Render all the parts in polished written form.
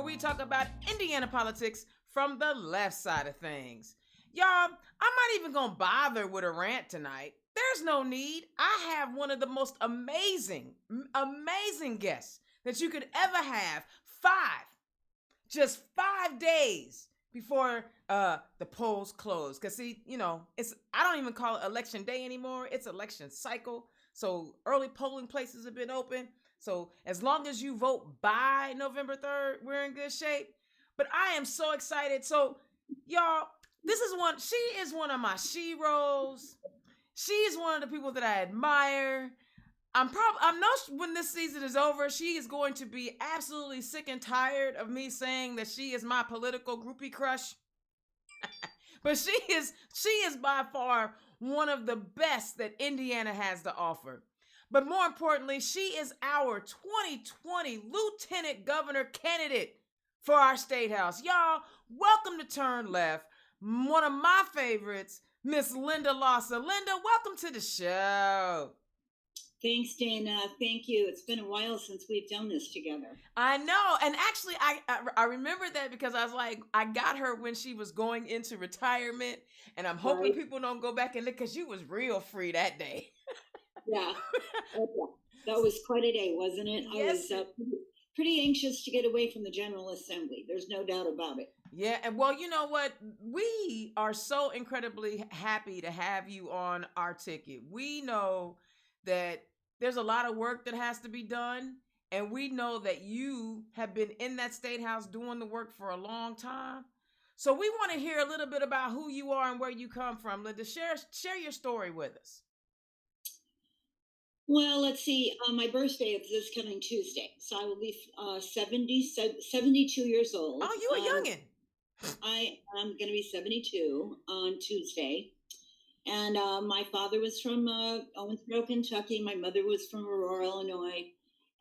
we talk about Indiana politics from the left side of things. Y'all, I'm not even gonna bother with a rant tonight. There's no need. I have one of the most amazing guests that you could ever have. Just 5 days before the polls close. Because see, I don't even call it election day anymore. It's election cycle. So early polling places have been open. So as long as you vote by November 3rd, we're in good shape. But I am so excited. So y'all, she is one of my sheroes. She's one of the people that I admire. I know when this season is over, she is going to be absolutely sick and tired of me saying that she is my political groupie crush. But she is by far one of the best that Indiana has to offer. But more importantly, she is our 2020 Lieutenant Governor candidate for our state house. Y'all, welcome to Turn Left. One of my favorites, Miss Linda Lawson. Linda, welcome to the show. Thanks, Dana. Thank you. It's been a while since we've done this together. I know. And actually, I remember that because I was like, I got her when she was going into retirement. And I'm hoping people don't go back and look because you was real free that day. Yeah. That was quite a day, wasn't it? Yes. I was pretty anxious to get away from the General Assembly. There's no doubt about it. Yeah. And well, you know what? We are so incredibly happy to have you on our ticket. We know that there's a lot of work that has to be done. And we know that you have been in that state house doing the work for a long time. So we want to hear a little bit about who you are and where you come from. Linda, share your story with us. Well, let's see. My birthday is this coming Tuesday. So I will be 72 years old. Oh, you a youngin'. I am going to be 72 on Tuesday. And my father was from Owensboro, Kentucky. My mother was from Aurora, Illinois.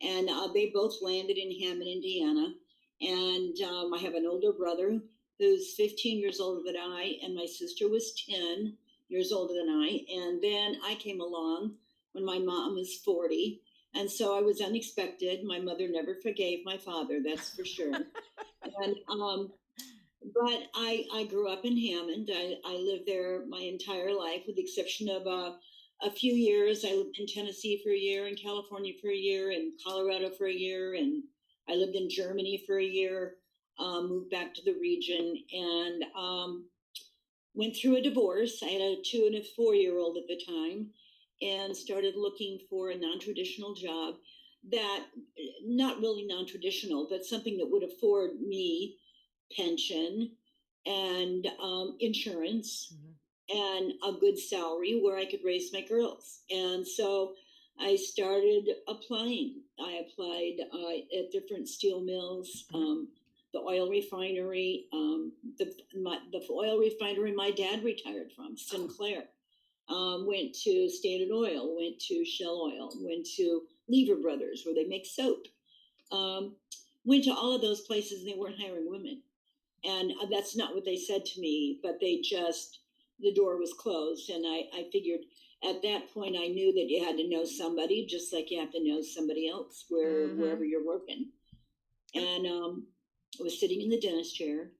And they both landed in Hammond, Indiana. And I have an older brother who's 15 years older than I. And my sister was 10 years older than I. And then I came along when my mom was 40. And so I was unexpected. My mother never forgave my father, that's for sure. And but I grew up in Hammond. I lived there my entire life, with the exception of a few years. I lived in Tennessee for a year, in California for a year, in Colorado for a year, and I lived in Germany for a year, moved back to the region, and went through a divorce. I had a 2 and a 4-year-old at the time, and started looking for a non-traditional job that, not really non-traditional, but something that would afford me pension and insurance, and a good salary where I could raise my girls. And so I started applying. I applied at different steel mills, the oil refinery, the oil refinery my dad retired from, Sinclair. Went to Standard Oil, went to Shell Oil, went to Lever Brothers, where they make soap. Went to all of those places, and they weren't hiring women. And that's not what they said to me, but the door was closed. And I figured at that point, I knew that you had to know somebody, just like you have to know somebody else wherever you're working. And I was sitting in the dentist chair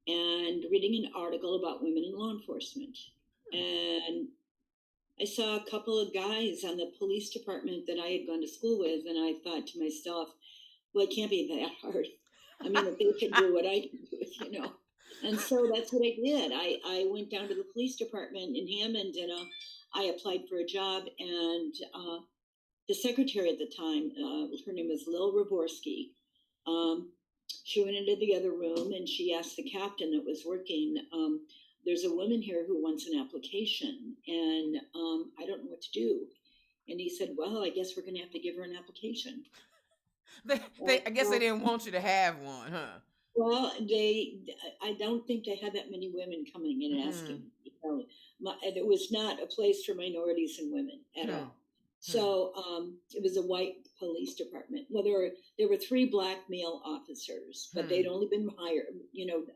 and reading an article about women in law enforcement. And I saw a couple of guys on the police department that I had gone to school with. And I thought to myself, well, it can't be that hard. I mean, if they can do what I can do, And so that's what I did. I went down to the police department in Hammond, and I applied for a job. And the secretary at the time, her name was Lil Raborski. She went into the other room, and she asked the captain that was working, there's a woman here who wants an application, and I don't know what to do. And he said, well, I guess we're going to have to give her an application. I guess they didn't want you to have one, huh? Well, I don't think they had that many women coming in and asking. There was not a place for minorities and women at all. So it was a white police department. Well, there were 3 black male officers, but they'd only been hired,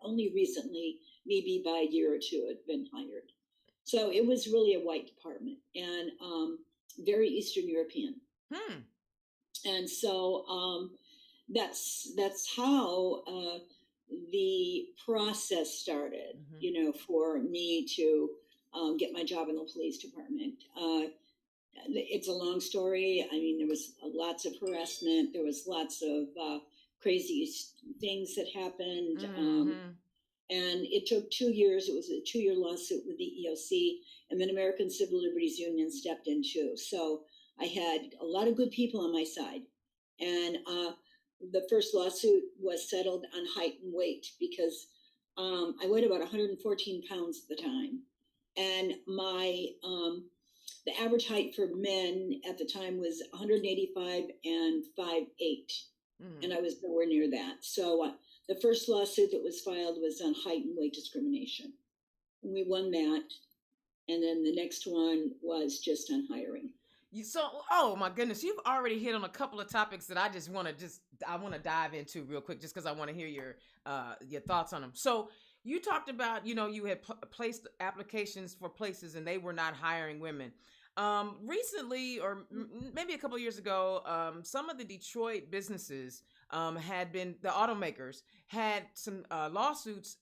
only recently, maybe by a year or 2, had been hired. So it was really a white department, and very Eastern European. And so that's how the process started, Mm-hmm. you know, for me to get my job in the police department. It's a long story. I mean, there was lots of harassment. There was lots of crazy things that happened. Mm-hmm. And it took 2 years. It was a 2 year lawsuit with the EOC, and then American Civil Liberties Union stepped in too. So I had a lot of good people on my side. And the first lawsuit was settled on height and weight because I weighed about 114 pounds at the time. And my the average height for men at the time was 185 and 5'8", Mm-hmm. and I was nowhere near that. So the first lawsuit that was filed was on height and weight discrimination. And we won that. And then the next one was just on hiring. Oh my goodness, you've already hit on a couple of topics that I want to dive into real quick, just because I want to hear your thoughts on them. So you talked about, you had placed applications for places and they were not hiring women. Recently, or maybe a couple of years ago, some of the Detroit businesses the automakers had some lawsuits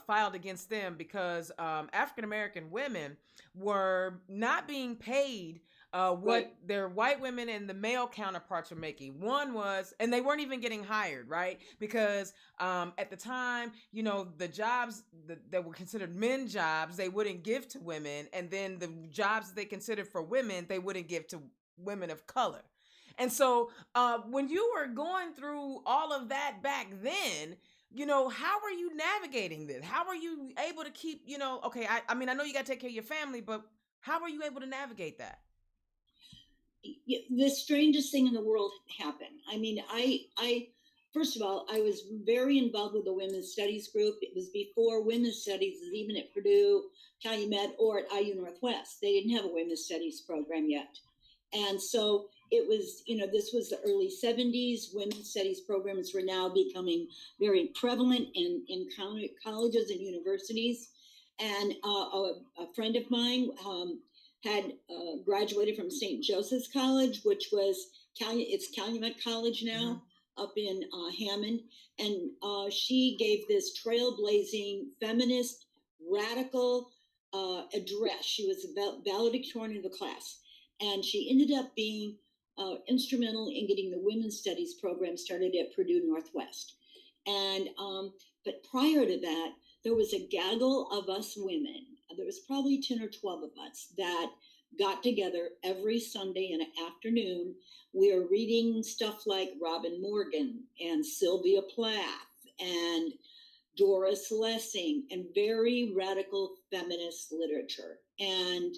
filed against them because African American women were not being paid what Right. their white women and the male counterparts were making. One was, and they weren't even getting hired, right? Because at the time, the jobs that were considered men jobs, they wouldn't give to women. And then the jobs that they considered for women, they wouldn't give to women of color. And so when you were going through all of that back then, how are you navigating this? How are you able to keep, okay, I mean, I know you got to take care of your family, but how are you able to navigate that? The strangest thing in the world happened. I mean, I first of all, I was very involved with the women's studies group. It was before women's studies was even at Purdue, Calumet, or at IU Northwest. They didn't have a women's studies program yet. And so it was, this was the early 70s. Women's studies programs were now becoming very prevalent in colleges and universities. And a friend of mine had graduated from St. Joseph's College, which was it's Calumet College now, up in Hammond, and she gave this trailblazing feminist radical address. She was a valedictorian of the class, and she ended up being instrumental in getting the women's studies program started at Purdue Northwest. And but prior to that, there was a gaggle of us women. There was probably 10 or 12 of us that got together every Sunday in the afternoon. We were reading stuff like Robin Morgan and Sylvia Plath and Doris Lessing and very radical feminist literature. And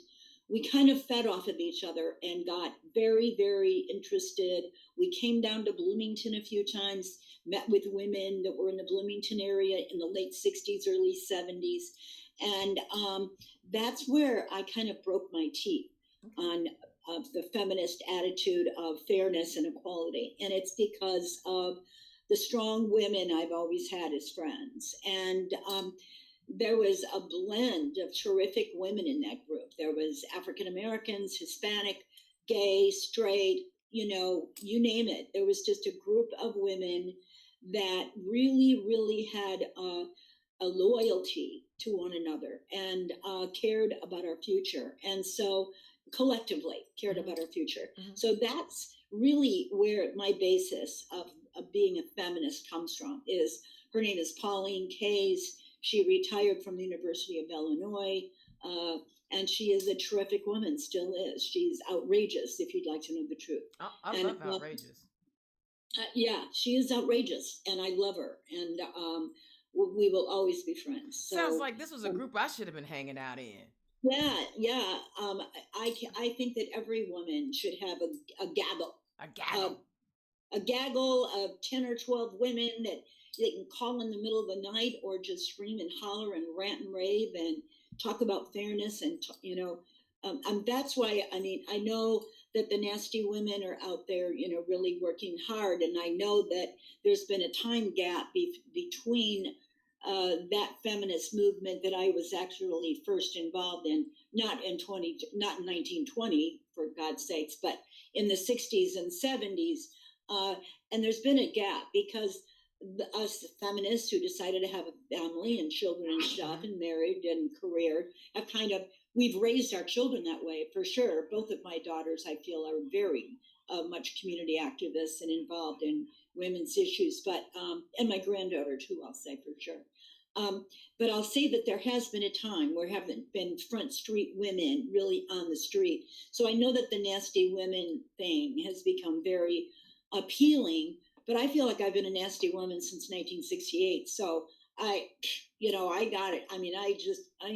we kind of fed off of each other and got very, very interested. We came down to Bloomington a few times, met with women that were in the Bloomington area in the late 60s, early 70s. And that's where I kind of broke my teeth on the feminist attitude of fairness and equality. And it's because of the strong women I've always had as friends. And there was a blend of terrific women in that group. There was African Americans, Hispanic, gay, straight, you name it. There was just a group of women that really, really had a loyalty to one another and cared about our future. And so collectively cared about our future. Mm-hmm. So that's really where my basis of being a feminist comes from. Is her name is Pauline Case. She retired from the University of Illinois, and she is a terrific woman, still is. She's outrageous, if you'd like to know the truth. I love outrageous. Yeah, she is outrageous, and I love her, and we will always be friends. So, sounds like this was a group I should have been hanging out in. Yeah. I think that every woman should have a gaggle. A gaggle of 10 or 12 women that they can call in the middle of the night or just scream and holler and rant and rave and talk about fairness. And, that's why, I mean, I know that the nasty women are out there, really working hard. And I know that there's been a time gap between that feminist movement that I was actually first involved in, not in 1920, for God's sakes, but in the 60s and 70s. And there's been a gap because us feminists who decided to have a family and children and stuff and married and career have kind of, we've raised our children that way for sure. Both of my daughters, I feel, are very much community activists and involved in women's issues, but and my granddaughter too, I'll say for sure. But I'll say that there has been a time where haven't been front street women really on the street. So I know that the nasty women thing has become very appealing, but I feel like I've been a nasty woman since 1968. So I got it. I mean, I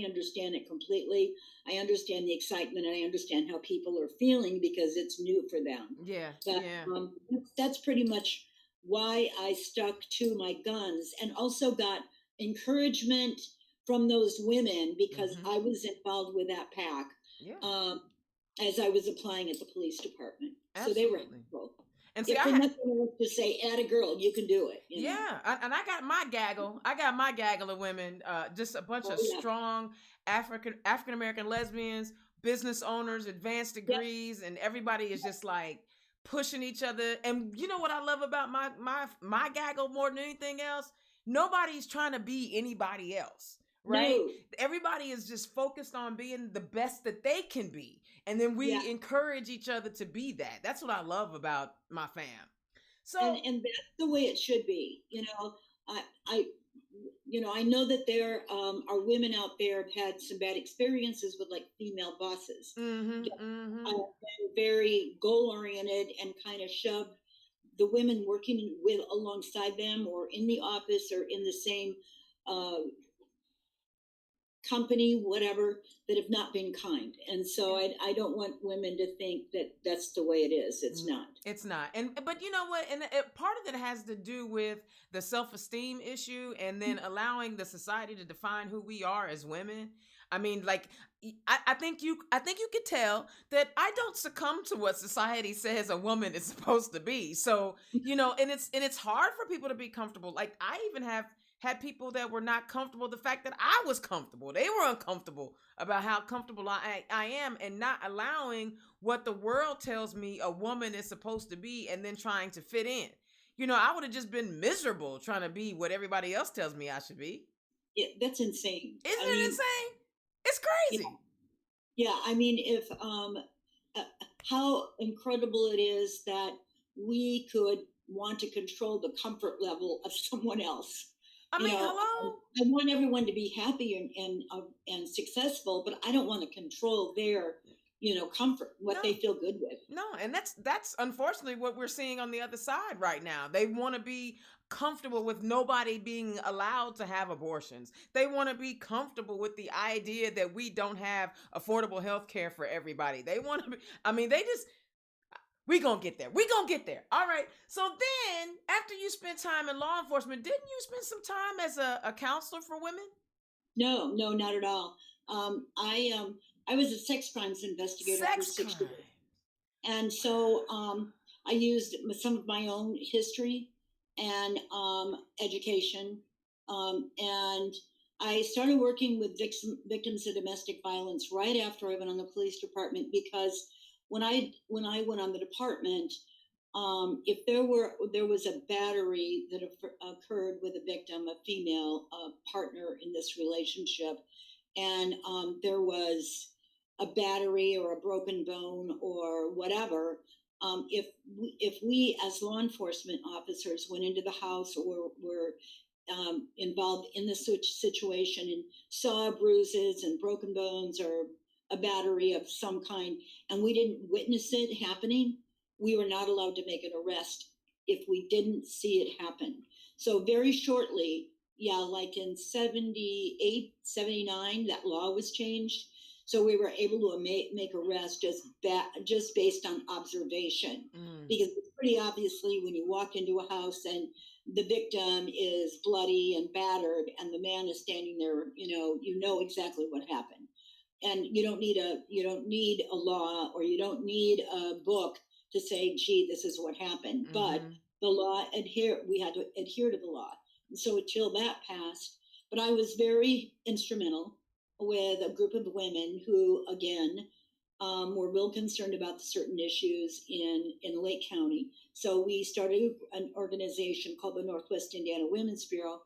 understand it completely. I understand the excitement and I understand how people are feeling because it's new for them. Yeah. But Yeah. that's pretty much why I stuck to my guns and also got encouragement from those women because I was involved with that pack Yeah. as I was applying at the police department. So they were Absolutely. helpful. And see, If for nothing else to say, add a girl, you can do it. You know? and I got my gaggle. I got my gaggle of women, just a bunch Oh, of yeah. strong African American lesbians, business owners, advanced Yep. degrees, and everybody is just like pushing each other. And you know what I love about my gaggle more than anything else? Nobody's trying to be anybody else, right? No. Everybody is just focused on being the best that they can be. And then we Yeah. encourage each other to be that. That's what I love about my fam. So And that's the way it should be. You know, I know that there are women out there have had some bad experiences with like female bosses. Very goal oriented and kind of shoved the women working with alongside them or in the office or in the same company, whatever, that have not been kind. And so I don't want women to think that that's the way it is. It's not. It's not. But you know what? And part of it has to do with the self-esteem issue and then allowing the society to define who we are as women. I mean, like I think you could tell that I don't succumb to what society says a woman is supposed to be. So, and it's hard for people to be comfortable. Like I even have had people that were not comfortable the fact that I was comfortable. They were uncomfortable about how comfortable I am and not allowing what the world tells me a woman is supposed to be and then trying to fit in. I would have just been miserable trying to be what everybody else tells me I should be. Yeah, that's insane. Isn't it insane? It's crazy. Yeah, I mean, if how incredible it is that we could want to control the comfort level of someone else. I mean, hello. I want everyone to be happy and successful, but I don't want to control their, comfort, what they feel good with. No, and that's unfortunately what we're seeing on the other side right now. They want to be comfortable with nobody being allowed to have abortions. They want to be comfortable with the idea that we don't have affordable health care for everybody. They want to be, we're going to get there. We're going to get there. All right. So then after you spent time in law enforcement, didn't you spend some time as a counselor for women? No, not at all. I was a sex crimes investigator for 6 years. And so I used some of my own history and education. And I started working with victims of domestic violence right after I went on the police department because when I went on the department, if there was a battery that occurred with a victim, a female partner in this relationship, and there was a battery or a broken bone or whatever, if we as law enforcement officers went into the house or were involved in the situation and saw bruises and broken bones or a battery of some kind, and we didn't witness it happening, we were not allowed to make an arrest if we didn't see it happen. So very shortly, like in 78, 79, that law was changed. So we were able to make arrests just based on observation. Because it's pretty obviously when you walk into a house and the victim is bloody and battered and the man is standing there, you know exactly what happened. And you don't need a law or you don't need a book to say, gee, this is what happened. But the law we had to adhere to the law. And so until that passed, but I was very instrumental with a group of women who, again, were real concerned about certain issues in Lake County. So we started an organization called the Northwest Indiana Women's Bureau,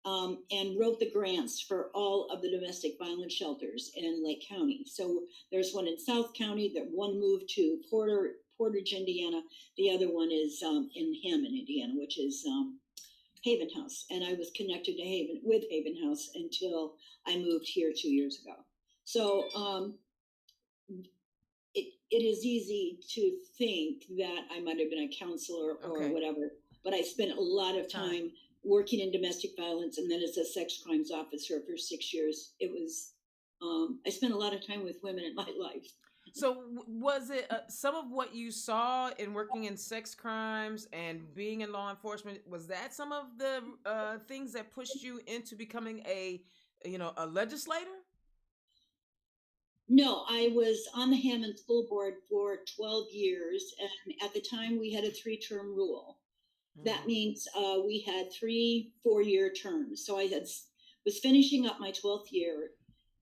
and wrote the grants for all of the domestic violence shelters in Lake County. So there's one in South County, that one moved to Portage, Indiana. The other one is in Hammond, Indiana, which is Haven House. And I was connected to with Haven House until I moved here 2 years ago. So it is easy to think that I might have been a counselor or whatever, but I spent a lot of time working in domestic violence, and then as a sex crimes officer for 6 years. It was, I spent a lot of time with women in my life. So was it some of what you saw in working in sex crimes and being in law enforcement, was that some of the things that pushed you into becoming a legislator? No, I was on the Hammond School Board for 12 years, and at the time we had a 3-term rule. That means we had 3 4-year terms. So I was finishing up my 12th year,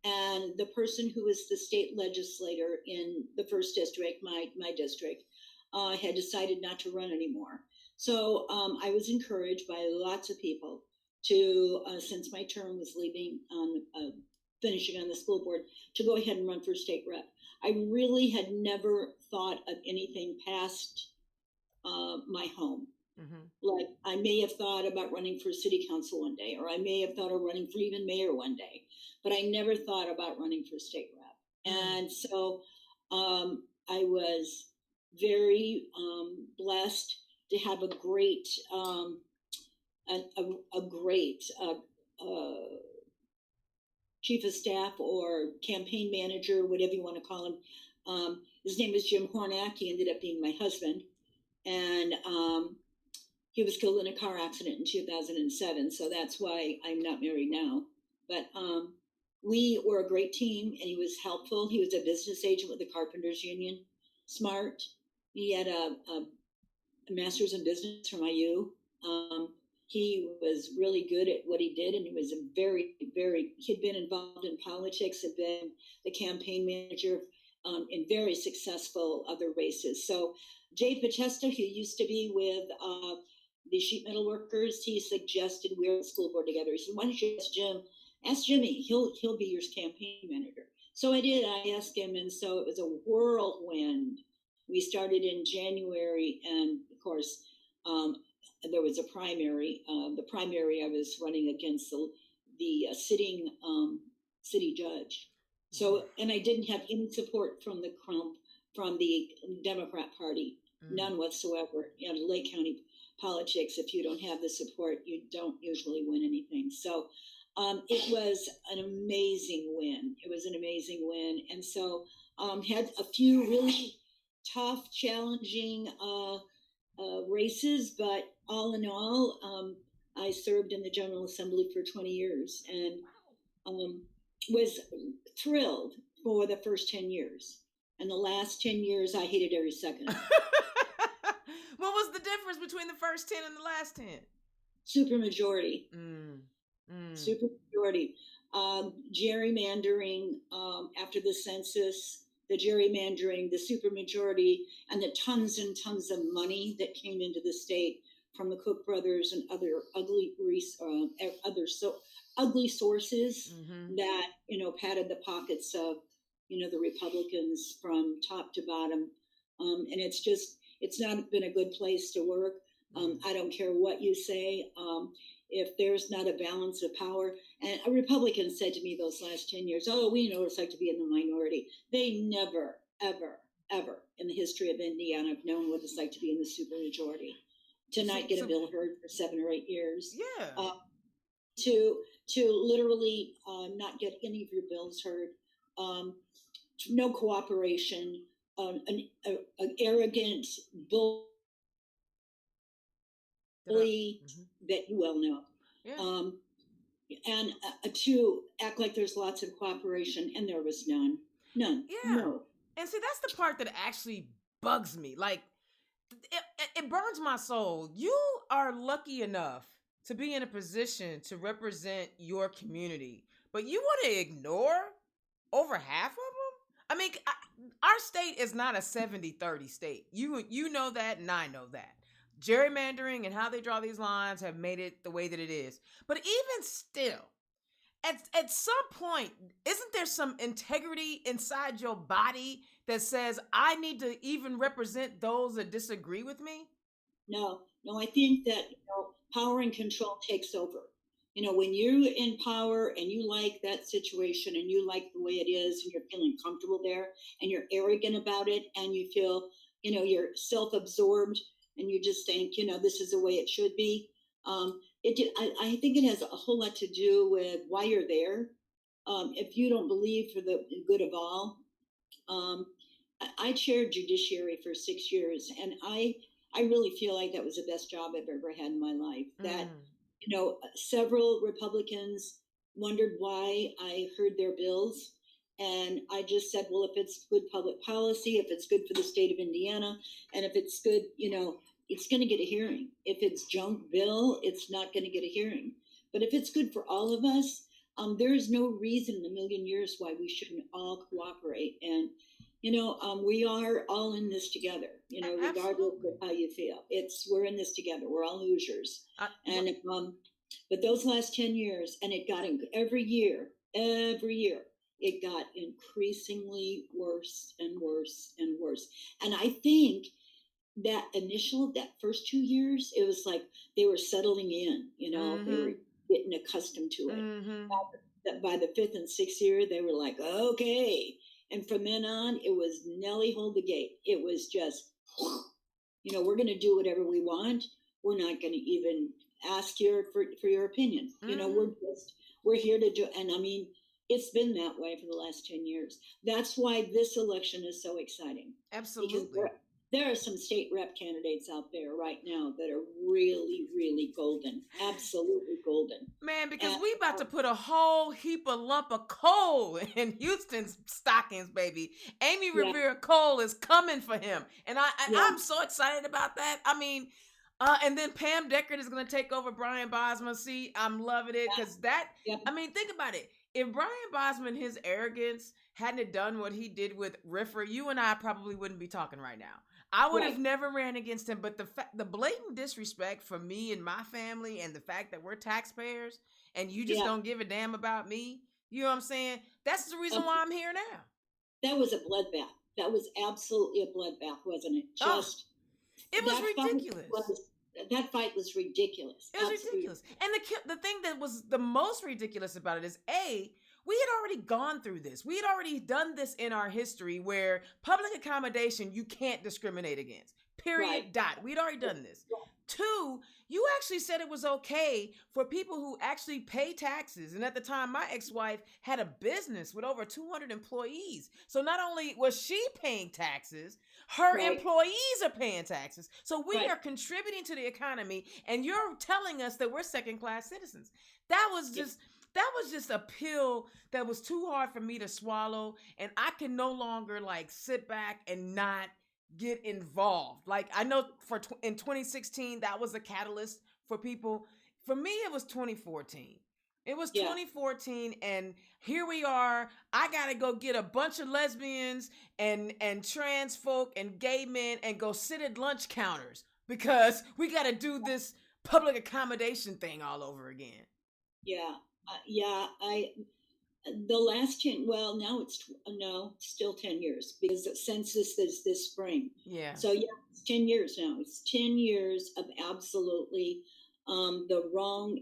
and the person who was the state legislator in the first district, my district, had decided not to run anymore. So I was encouraged by lots of people to, since my term was leaving, finishing on the school board, to go ahead and run for state rep. I really had never thought of anything past my home. Like, I may have thought about running for city council one day, or I may have thought of running for even mayor one day, but I never thought about running for state rep. And so I was very blessed to have a great chief of staff or campaign manager, whatever you want to call him. His name is Jim Hornak. He ended up being my husband, and he was killed in a car accident in 2007, so that's why I'm not married now. But we were a great team, and he was helpful. He was a business agent with the Carpenters Union, smart. He had a master's in business from IU. He was really good at what he did, and he was he'd been involved in politics, had been the campaign manager in very successful other races. So Jay Potesta, who used to be with the sheet metal workers, he suggested we're the school board together. He said, why don't you ask Jimmy, he'll be your campaign manager. So I did, I asked him, and so it was a whirlwind. We started in January, and of course, there was a primary. The primary I was running against the sitting city judge. So, and I didn't have any support from the Democrat Party, none whatsoever. In Lake County politics, if you don't have the support, you don't usually win anything. So it was an amazing win. It was an amazing win. And so had a few really tough, challenging races, but all in all, I served in the General Assembly for 20 years and was thrilled for the first 10 years. And the last 10 years, I hated every second. What was the difference between the first 10 and the last 10? Supermajority. Supermajority. Gerrymandering after the census, the gerrymandering, the supermajority, and the tons and tons of money that came into the state from the Cook brothers and other ugly sources that padded the pockets of the Republicans from top to bottom, and it's not been a good place to work. I don't care what you say. If there's not a balance of power, and a Republican said to me those last 10 years, oh, we know what it's like to be in the minority. They never, ever, ever in the history of Indiana have known what it's like to be in the supermajority. To not get a bill heard for 7 or 8 years. Yeah. To literally not get any of your bills heard. No cooperation. An arrogant bully that you well know. Yeah. And to act like there's lots of cooperation, and there was none. None. Yeah. No. And see, that's the part that actually bugs me. Like, it burns my soul. You are lucky enough to be in a position to represent your community, but you want to ignore over half of them? I mean, our state is not a 70-30 state. You know that, and I know that. Gerrymandering and how they draw these lines have made it the way that it is. But even still, at some point, isn't there some integrity inside your body that says, I need to even represent those that disagree with me? No, I think that power and control takes over. When you're in power and you like that situation and you like the way it is and you're feeling comfortable there and you're arrogant about it and you feel, you're self-absorbed and you just think, this is the way it should be. I think it has a whole lot to do with why you're there. If you don't believe for the good of all, I chaired judiciary for 6 years, and I really feel like that was the best job I've ever had in my life. That several Republicans wondered why I heard their bills. And I just said, well, if it's good public policy, if it's good for the state of Indiana, and if it's good, it's going to get a hearing. If it's junk bill, it's not going to get a hearing. But if it's good for all of us, there is no reason in a million years why we shouldn't all cooperate. And, we are all in this together, regardless of how you feel. We're in this together. We're all Hoosiers. But those last 10 years, and it got every year, it got increasingly worse and worse and worse. And I think that first 2 years, it was like they were settling in, they were getting accustomed to it. By the 5th and 6th year, they were like, okay. And from then on, it was Nelly, hold the gate. It was just, we're going to do whatever we want. We're not going to even ask for your opinion. We're here to do. And I mean, it's been that way for the last 10 years. That's why this election is so exciting. Absolutely. Because there are some state rep candidates out there right now that are really, really golden. Absolutely golden. Man, because we about to put a whole heap of lump of coal in Houston's stockings, baby. Amy Rivera Cole is coming for him. And I'm so excited about that. I mean, and then Pam Deckard is going to take over Brian Bosman's seat. I'm loving it because I mean, think about it. If Brian Bosman, his arrogance, hadn't done what he did with Riffer, you and I probably wouldn't be talking right now. I would have never ran against him, but the blatant disrespect for me and my family and the fact that we're taxpayers and you just don't give a damn about me, you know what I'm saying? That's the reason why I'm here now. That was a bloodbath. That was absolutely a bloodbath, wasn't it? It was ridiculous. That fight was ridiculous. It was ridiculous. And the thing that was the most ridiculous about it is, we had already gone through this. We had already done this in our history where public accommodation, you can't discriminate against. Period. Dot. We'd already done this. Yeah. 2, you actually said it was okay for people who actually pay taxes. And at the time, my ex-wife had a business with over 200 employees. So not only was she paying taxes, her employees are paying taxes. So we are contributing to the economy, and you're telling us that we're second-class citizens. That was just a pill that was too hard for me to swallow, and I can no longer sit back and not get involved. I know in 2016 that was a catalyst for people. For me, it was 2014. It was 2014, and here we are. I gotta go get a bunch of lesbians and trans folk and gay men and go sit at lunch counters because we gotta do this public accommodation thing all over again. The last 10, well, now it's still 10 years because the census is this spring. Yeah. So it's 10 years now. It's 10 years of absolutely the wrong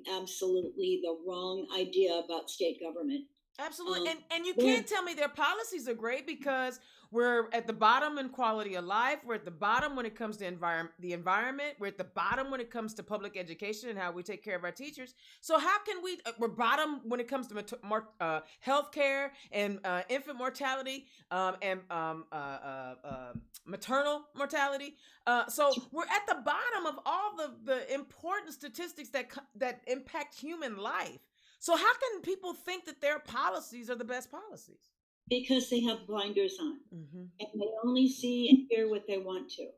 idea about state government. Absolutely. And you can't tell me their policies are great because we're at the bottom in quality of life. We're at the bottom when it comes to the environment. We're at the bottom when it comes to public education and how we take care of our teachers. So how can we're bottom when it comes to healthcare and infant mortality and maternal mortality. So we're at the bottom of all the important statistics that impact human life. So how can people think that their policies are the best policies? Because they have blinders on, and they only see and hear what they want to.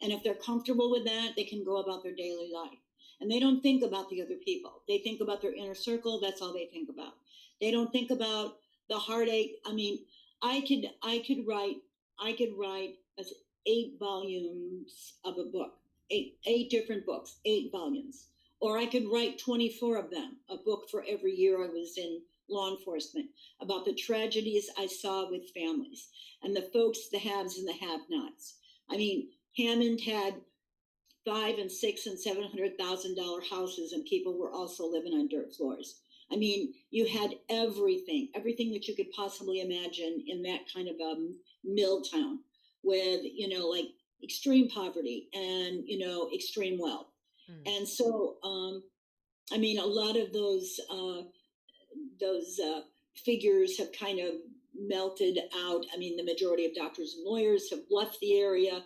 And if they're comfortable with that, they can go about their daily life. And they don't think about the other people. They think about their inner circle. That's all they think about. They don't think about the heartache. I mean, I could write I could write 8 volumes of a book, eight different books, 8 volumes, or I could write 24 of them, a book for every year I was in law enforcement, about the tragedies I saw with families and the folks, the haves and the have-nots. I mean, Hammond had $500,000 and $600,000 and $700,000 houses, and people were also living on dirt floors. I mean, you had everything that you could possibly imagine in that kind of a mill town with, like extreme poverty and, extreme wealth. And so, I mean, a lot of those figures have kind of melted out. I mean, the majority of doctors and lawyers have left the area.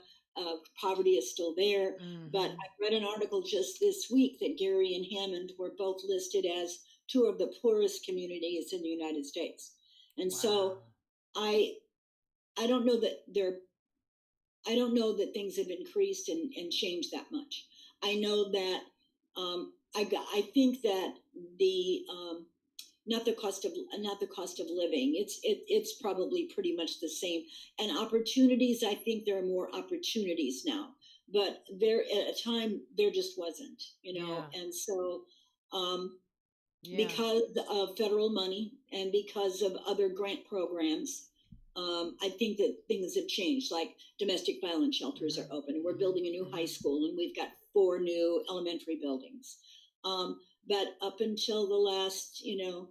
Poverty is still there. But I read an article just this week that Gary and Hammond were both listed as 2 of the poorest communities in the United States. And so I don't know that things have increased and changed that much. I know that I think that the not the cost of living. It's probably pretty much the same. And opportunities, I think there are more opportunities now. But there at a time there just wasn't, And so because of federal money and because of other grant programs, I think that things have changed. Like domestic violence shelters are open, and we're building a new high school, and we've got 4 new elementary buildings. But up until the last,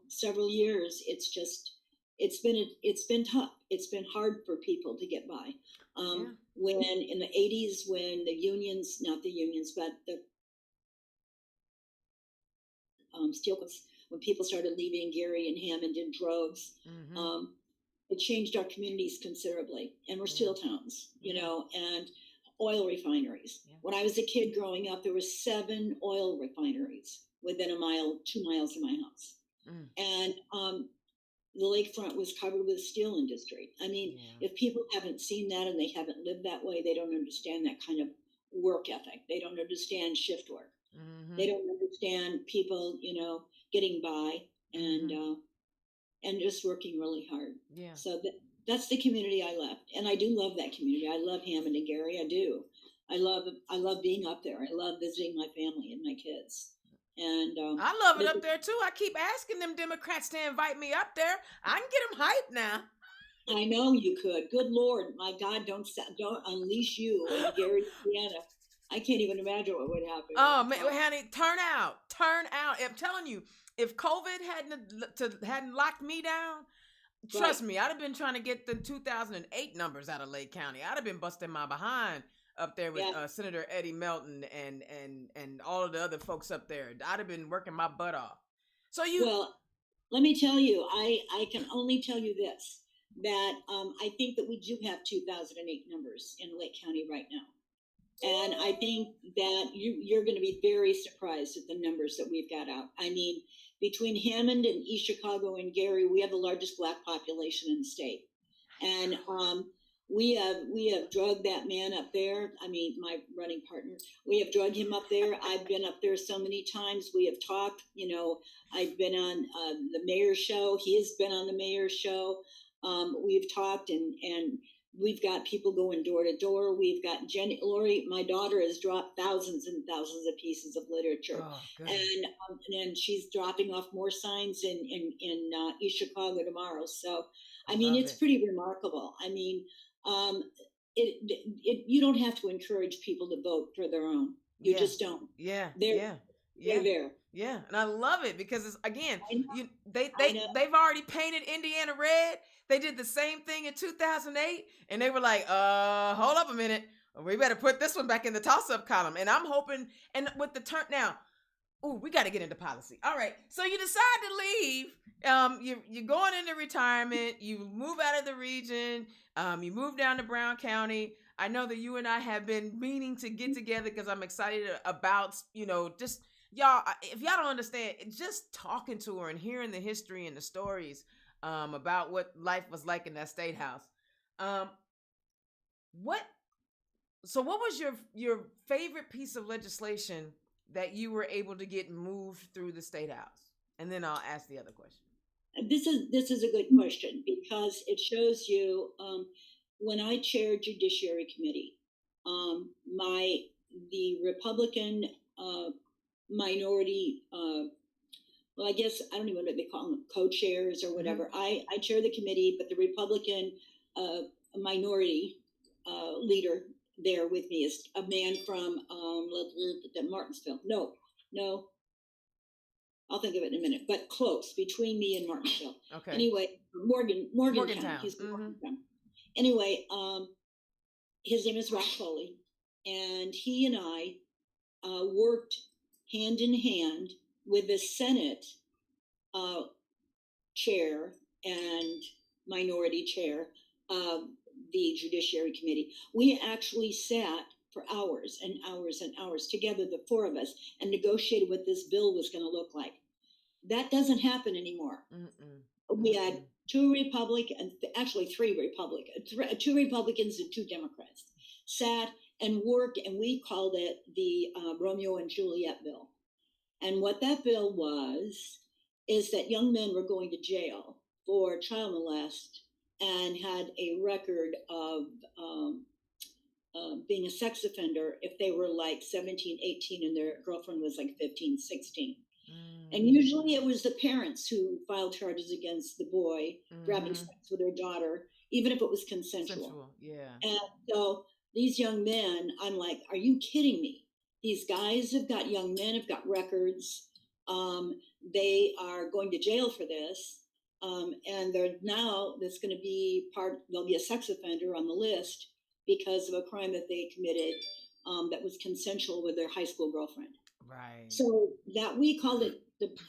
several years, it's been tough. It's been hard for people to get by. When in the 80s, when the unions, not the unions, but the steelworkers, when people started leaving Gary and Hammond in droves, it changed our communities considerably. And we're steel towns, and oil refineries. When I was a kid growing up, there were 7 oil refineries within 2 miles of my house. And the lakefront was covered with steel industry. I mean, if people haven't seen that and they haven't lived that way, they don't understand that kind of work ethic. They don't understand shift work. They don't understand people, getting by and just working really hard. So that's the community I left. And I do love that community. I love Hammond and Gary. I do. I love being up there. I love visiting my family and my kids. And I love it up there too. I keep asking them Democrats to invite me up there. I can get them hyped now. I know you could. Good Lord, my God, don't unleash you and Gary, Indiana. I can't even imagine what would happen. Oh man, honey, turn out. I'm telling you, if COVID hadn't locked me down, trust me, I'd have been trying to get the 2008 numbers out of Lake County. I'd have been busting my behind up there with Senator Eddie Melton and all of the other folks up there. I'd have been working my butt off. So well, let me tell you, I can only tell you this, that I think that we do have 2008 numbers in Lake County right now. And I think that you're going to be very surprised at the numbers that we've got out. I mean, between Hammond and East Chicago and Gary, we have the largest Black population in the state. And we have drugged that man up there. I mean, my running partner, we have drugged him up there. I've been up there so many times. We have talked, I've been on the mayor's show. He has been on the mayor's show. We've talked and we've got people going door to door. We've got Lori, my daughter, has dropped thousands and thousands of pieces of literature, and she's dropping off more signs in East Chicago tomorrow. So, I mean, it's pretty remarkable. I mean, you don't have to encourage people to vote for their own. You just don't. They're there. Yeah, and I love it because it's, again, they've already painted Indiana red. They did the same thing in 2008, and they were like, hold up a minute. We better put this one back in the toss-up column. And I'm hoping, and with the turn now, we got to get into policy. All right, so you decide to leave. You're going into retirement. You move out of the region. You move down to Brown County. I know that you and I have been meaning to get together because I'm excited about, just y'all. If y'all don't understand, just talking to her and hearing the history and the stories about what life was like in that state house. What was your favorite piece of legislation that you were able to get moved through the state house? And then I'll ask the other question. This is a good question because it shows you when I chaired Judiciary Committee, the Republican minority, well, I guess I don't even know what they call them, co-chairs or whatever. Mm-hmm. I chair the committee, but the Republican minority leader there with me is a man from Martinsville. No, I'll think of it in a minute, but close between me and Martinsville. Okay. Anyway, Morgantown. He's from Morgantown. Anyway, his name is Rock Foley, and he and I worked hand in hand with the Senate chair and minority chair of the Judiciary Committee. We actually sat for hours and hours and hours together, the four of us, and negotiated what this bill was going to look like. That doesn't happen anymore. We had two Republicans, actually three Republicans, two Republicans and two Democrats sat and worked, and we called it the Romeo and Juliet bill. And what that bill was is that young men were going to jail for child molest and had a record of being a sex offender if they were like 17, 18 and their girlfriend was like 15, 16. And usually it was the parents who filed charges against the boy for having sex with their daughter, even if it was consensual. Yeah. And so these young men, I'm like, are you kidding me? These guys have got young men, have got records. They are going to jail for this. And that's going to be they'll be a sex offender on the list because of a crime that they committed that was consensual with their high school girlfriend. Right. So that we called it,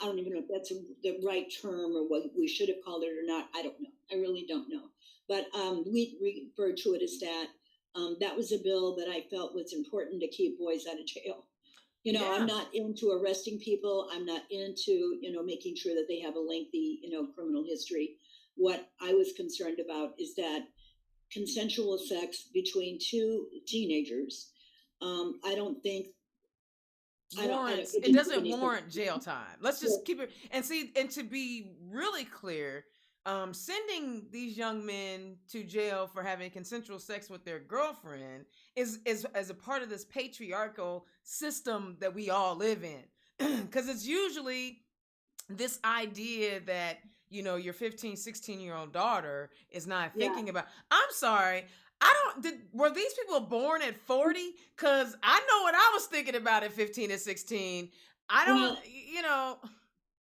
I don't even know if that's the right term or what we should have called it or not. I don't know. I really don't know. But we refer to it as that. That was a bill that I felt was important to keep boys out of jail. I'm not into arresting people. I'm not into, making sure that they have a lengthy, criminal history. What I was concerned about is that consensual sex between two teenagers, I don't think it doesn't warrant jail time. Let's just keep it and to be really clear, sending these young men to jail for having consensual sex with their girlfriend is as a part of this patriarchal system that we all live in. Because it's usually this idea that, your 15, 16-year-old daughter is not thinking about, I'm sorry, were these people born at 40? Because I know what I was thinking about at 15 and 16.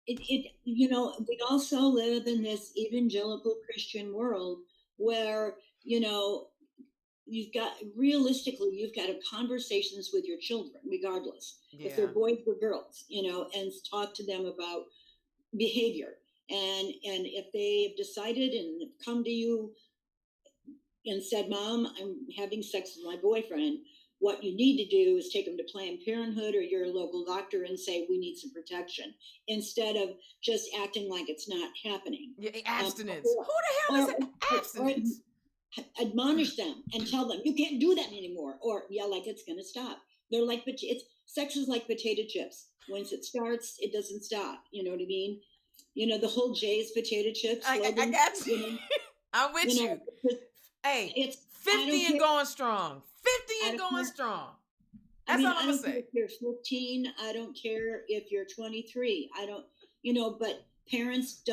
We also live in this evangelical Christian world where, you've got conversations with your children, regardless if they're boys or girls, and talk to them about behavior. And if they've decided and come to you and said, Mom, I'm having sex with my boyfriend, what you need to do is take them to Planned Parenthood or your local doctor and say, we need some protection, instead of just acting like it's not happening. Yeah, abstinence. Who the hell is abstinence? Admonish them and tell them you can't do that anymore, or like it's going to stop. They're like, sex is like potato chips. Once it starts, it doesn't stop. You know what I mean? The whole Jay's potato chips. I got you. I'm with you. Hey, it's 50 and going strong. 50 and going strong. That's all I'm going to say. If you're 15, I don't care if you're 23. I don't, but parents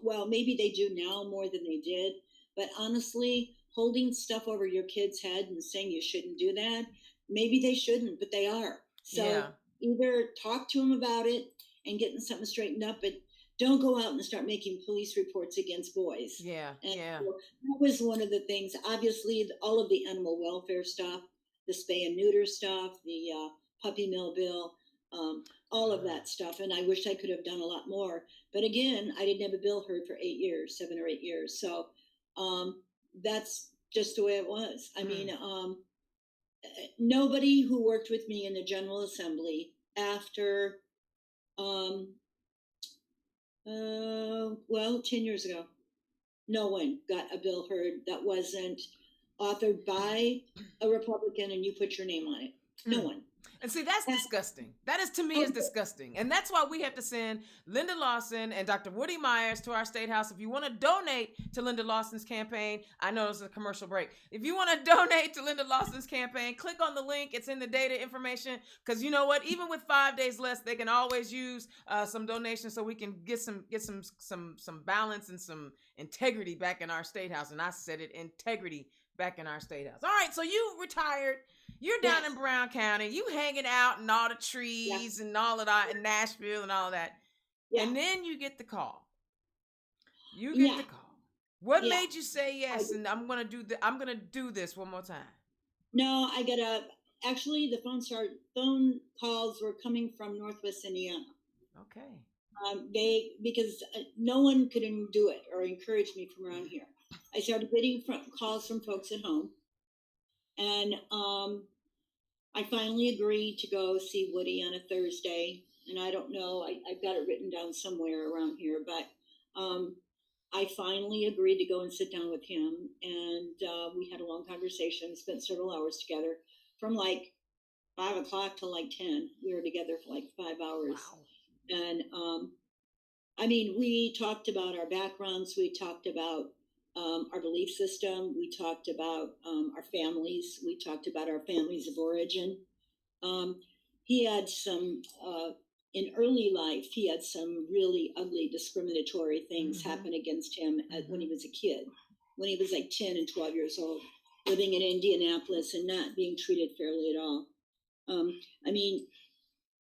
well, maybe they do now more than they did. But honestly, holding stuff over your kid's head and saying you shouldn't do that, maybe they shouldn't, but they are. So either talk to them about it and getting something straightened up, but don't go out and start making police reports against boys. Yeah. So that was one of the things. Obviously, all of the animal welfare stuff, the spay and neuter stuff, the puppy mill bill, all of that stuff. And I wish I could have done a lot more. But again, I didn't have a bill heard for 7 or 8 years. So that's just the way it was. I mean, nobody who worked with me in the General Assembly after 10 years ago, no one got a bill heard that wasn't authored by a Republican and you put your name on it. No one. And see, that's And, disgusting. That is, to me, is okay, disgusting. And that's why we have to send Linda Lawson and Dr. Woody Myers to our state house. If you want to donate to Linda Lawson's campaign, I know it's a commercial break. If you want to donate to Linda Lawson's campaign, click on the link. It's in the data information. Because you know what? Even with 5 days less, they can always use some donations so we can get some balance and some integrity back in our state house. And I said it, integrity back in our state house. All right, so you retired. You're down yes, in Brown County. You hanging out in all the trees yeah, and all of that in Nashville and all of that. yeah, And then you get the call. You get yeah, the call. What yeah. made you say I, yes? And I'm gonna do this one more time. no, I got a. Actually, the phone calls were coming from Northwest Indiana. Okay. Because no one could do it or encourage me from around here. I started getting calls from folks at home, and I finally agreed to go see Woody on a Thursday. And I don't know, I've got it written down somewhere around here, but I finally agreed to go and sit down with him. And we had a long conversation, spent several hours together from like 5 o'clock till like 10. We were together for like 5 hours. Wow. And I mean, we talked about our backgrounds, we talked about our belief system, we talked about our families, we talked about our families of origin. He had some, in early life, he had some really ugly discriminatory things happen against him when he was a kid, when he was like 10 and 12 years old, living in Indianapolis and not being treated fairly at all. I mean,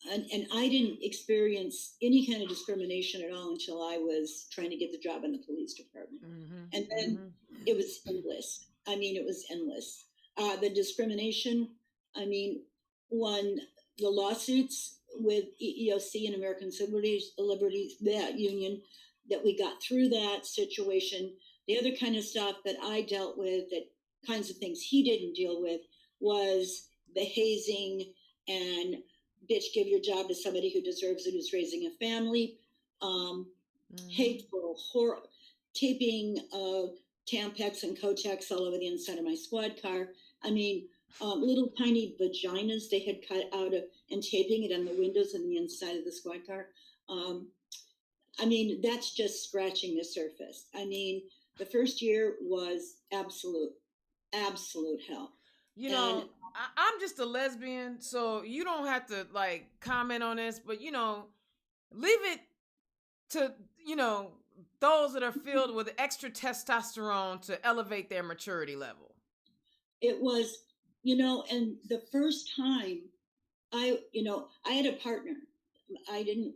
and I didn't experience any kind of discrimination at all until I was trying to get the job in the police department. And then it was endless. I mean, it was endless. The discrimination, I mean, when the lawsuits with EEOC and American Civil Liberties, that union, that we got through that situation, the other kind of stuff that I dealt with, that kinds of things he didn't deal with, was the hazing and bitch, give your job to somebody who deserves it, who's raising a family, hateful, taping Tampax and Kotex all over the inside of my squad car. I mean, little tiny vaginas they had cut out of and taping it on the windows and the inside of the squad car. I mean, that's just scratching the surface. I mean, the first year was absolute hell. You know, I'm just a lesbian, so you don't have to like comment on this, but you know, leave it to, you know, those that are filled with extra testosterone to elevate their maturity level. It was, you know, and the first time I had a partner. I didn't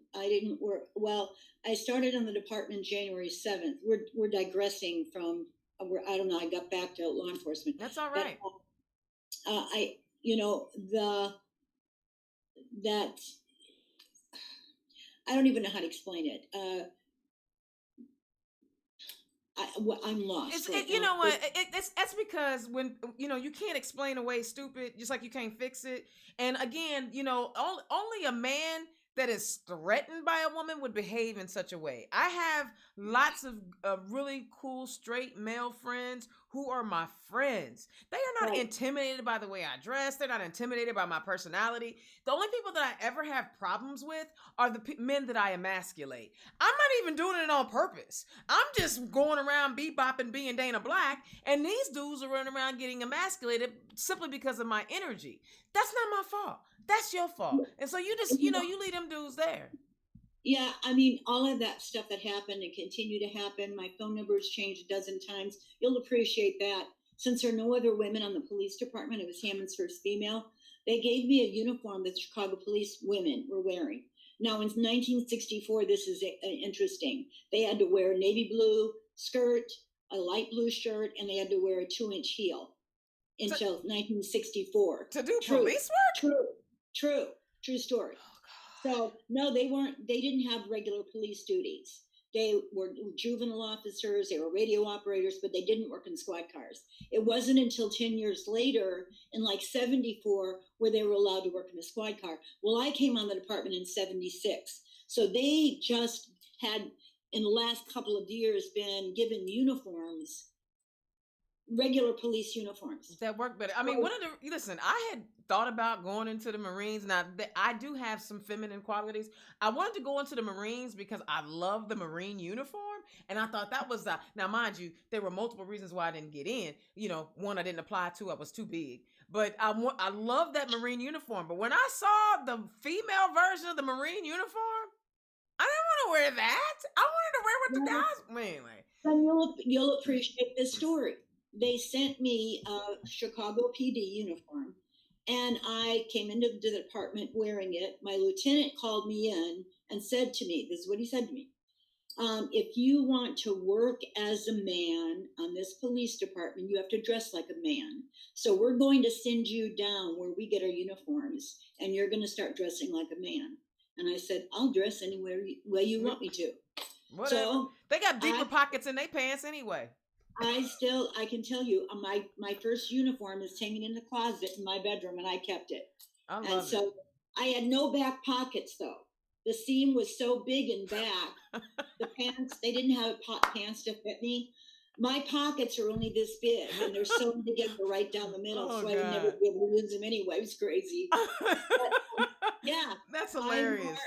work. Well, I started on the department January 7th. We're digressing from, I don't know, I got back to law enforcement. That's all right. But, I don't even know how to explain it. I'm lost. You know what? That's because when, you know, you can't explain away stupid, just like you can't fix it. And again, you know, only a man that is threatened by a woman would behave in such a way. I have lots of really cool straight male friends who are my friends. They are not intimidated by the way I dress. They're not intimidated by my personality. The only people that I ever have problems with are the men that I emasculate. I'm not even doing it on purpose. I'm just going around bebopping, being Dana Black, and these dudes are running around getting emasculated simply because of my energy. That's not my fault. That's your fault. And so you just, you know, you leave them dudes there. Yeah, I mean, all of that stuff that happened and continue to happen. My phone number has changed a dozen times. You'll appreciate that. Since there are no other women on the police department, it was Hammond's first female. They gave me a uniform that Chicago police women were wearing. Now, in 1964, this is interesting. They had to wear a navy blue skirt, a light blue shirt, and they had to wear a 2-inch heel until 1964. To do police work? True story. So no, they didn't have regular police duties. They were juvenile officers, they were radio operators, but they didn't work in squad cars. It wasn't until 10 years later, in like 74, where they were allowed to work in a squad car. Well, I came on the department in 76. So they just had, in the last couple of years, been given uniforms regular police uniforms. That work better. I mean, listen, I had thought about going into the Marines. Now, I do have some feminine qualities. I wanted to go into the Marines because I love the Marine uniform. And I thought that was now, mind you, there were multiple reasons why I didn't get in. You know, one, I didn't apply to, I was too big. But I love that Marine uniform. But when I saw the female version of the Marine uniform, I didn't want to wear that. I wanted to wear what the guys. Anyway. And you'll appreciate this story. They sent me a Chicago PD uniform, and I came into the department wearing it. My lieutenant called me in and said to me, this is what he said to me: if you want to work as a man on this police department, you have to dress like a man. So we're going to send you down where we get our uniforms, and you're going to start dressing like a man. And I said, I'll dress any way you want me to. Whatever. So they got deeper pockets in their pants anyway. I can tell you, my first uniform is hanging in the closet in my bedroom, and I kept it. So I had no back pockets, though. The seam was so big in back. The pants, they didn't have pants to fit me. My pockets are only this big, and they're sewn together right down the middle, so I would never be able to use them anyway. It was crazy. But, yeah. That's hilarious.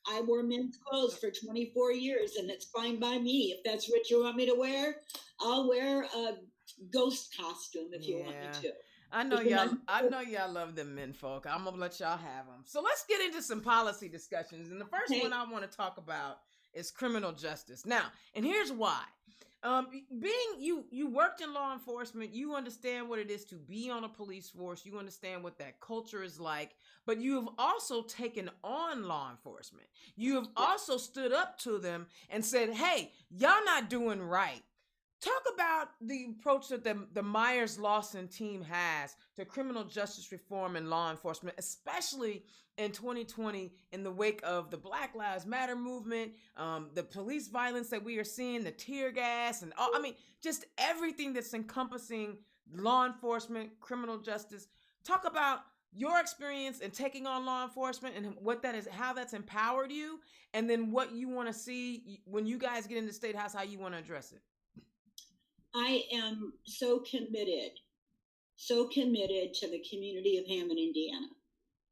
I wore men's clothes for 24 years, and it's fine by me. If that's what you want me to wear, I'll wear a ghost costume if you want me to. I know y'all love them men folk. I'm gonna let y'all have them. So let's get into some policy discussions. And the first one I want to talk about is criminal justice. Now, and here's why. Being you worked in law enforcement, you understand what it is to be on a police force, you understand what that culture is like, but you have also taken on law enforcement. You have also stood up to them and said, hey, y'all not doing right. Talk about the approach that the Myers-Lawson team has to criminal justice reform and law enforcement, especially in 2020 in the wake of the Black Lives Matter movement, the police violence that we are seeing, the tear gas, and all, I mean, just everything that's encompassing law enforcement, criminal justice. Talk about your experience in taking on law enforcement and what that is, how that's empowered you, and then what you want to see when you guys get into State House, how you want to address it. I am so committed to the community of Hammond, Indiana.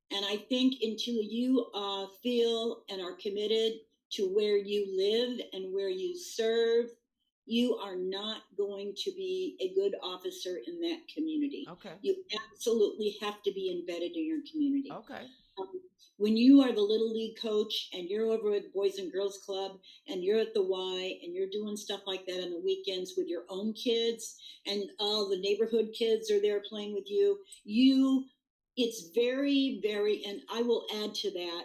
And I think until you feel and are committed to where you live and where you serve, you are not going to be a good officer in that community. Okay. You absolutely have to be embedded in your community. Okay. When you are the Little League coach and you're over at the Boys and Girls Club and you're at the Y and you're doing stuff like that on the weekends with your own kids and all the neighborhood kids are there playing with you, it's very, very, and I will add to that,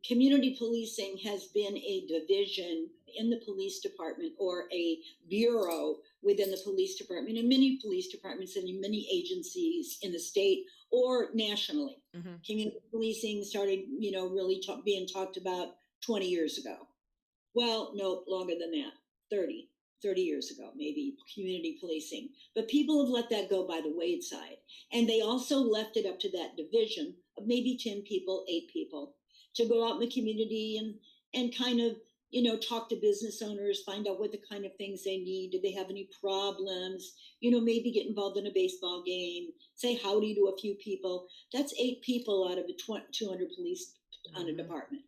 community policing has been a division in the police department or a bureau within the police department and many police departments and in many agencies in the state or nationally. Mm-hmm. Community policing started, really being talked about 20 years ago. Well, no, longer than that, 30 years ago, maybe, community policing. But people have let that go by the wayside. And they also left it up to that division of maybe 10 people, 8 people, to go out in the community and kind of, talk to business owners, find out what the kind of things they need. Do they have any problems? Maybe get involved in a baseball game, say howdy to a few people. That's 8 people out of a 200 police on a department.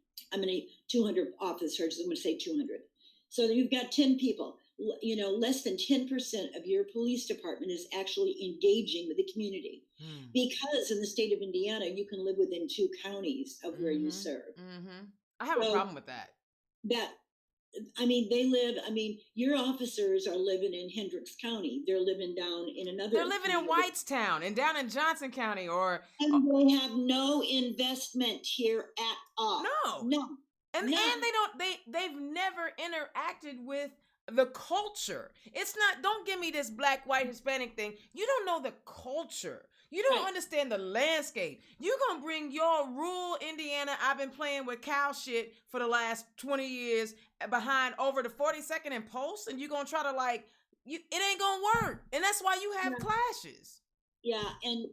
200 officers, I'm going to say 200. So you've got 10 people. Less than 10% of your police department is actually engaging with the community. Because in the state of Indiana, you can live within 2 counties of where you serve. I have a problem with that. Your officers are living in Hendricks County. They're living down in another. They're living in Whitestown and down in Johnson County and they have no investment here at all. No. And they've never interacted with the culture. It's not, don't give me this black, white, Hispanic thing. You don't know the culture. You don't understand the landscape. You're going to bring your rural Indiana, I've been playing with cow shit for the last 20 years behind over the 42nd and Post, and you're going to try to it ain't going to work. And that's why you have clashes. Yeah. And,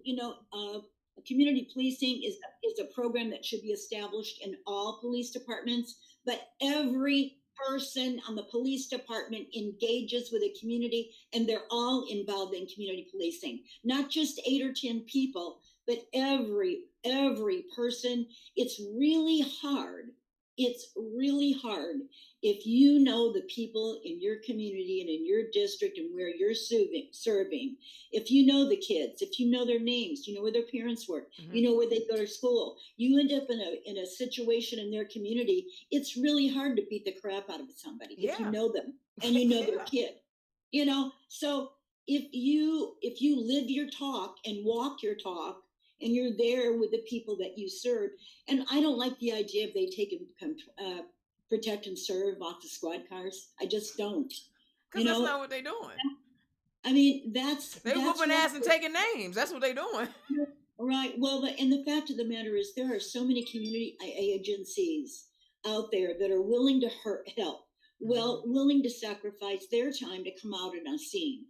community policing is a program that should be established in all police departments, but every person on the police department engages with a community, and they're all involved in community policing, not just 8 or 10 people, but every person. It's really hard. It's really hard if you know the people in your community and in your district and where you're serving, if you know the kids, if you know their names, you know where their parents work, you know where they go to school, you end up in a situation in their community. It's really hard to beat the crap out of somebody if you know them and you know their kid. So if you live your talk and walk your talk, and you're there with the people that you serve. And I don't like the idea of they take and protect and serve off the squad cars. I just don't. Because that's not what they're doing. I mean, they whooping ass and taking names. That's what they're doing. Right. Well, and the fact of the matter is there are so many community agencies out there that are willing to help. Willing to sacrifice their time to come out and on scene.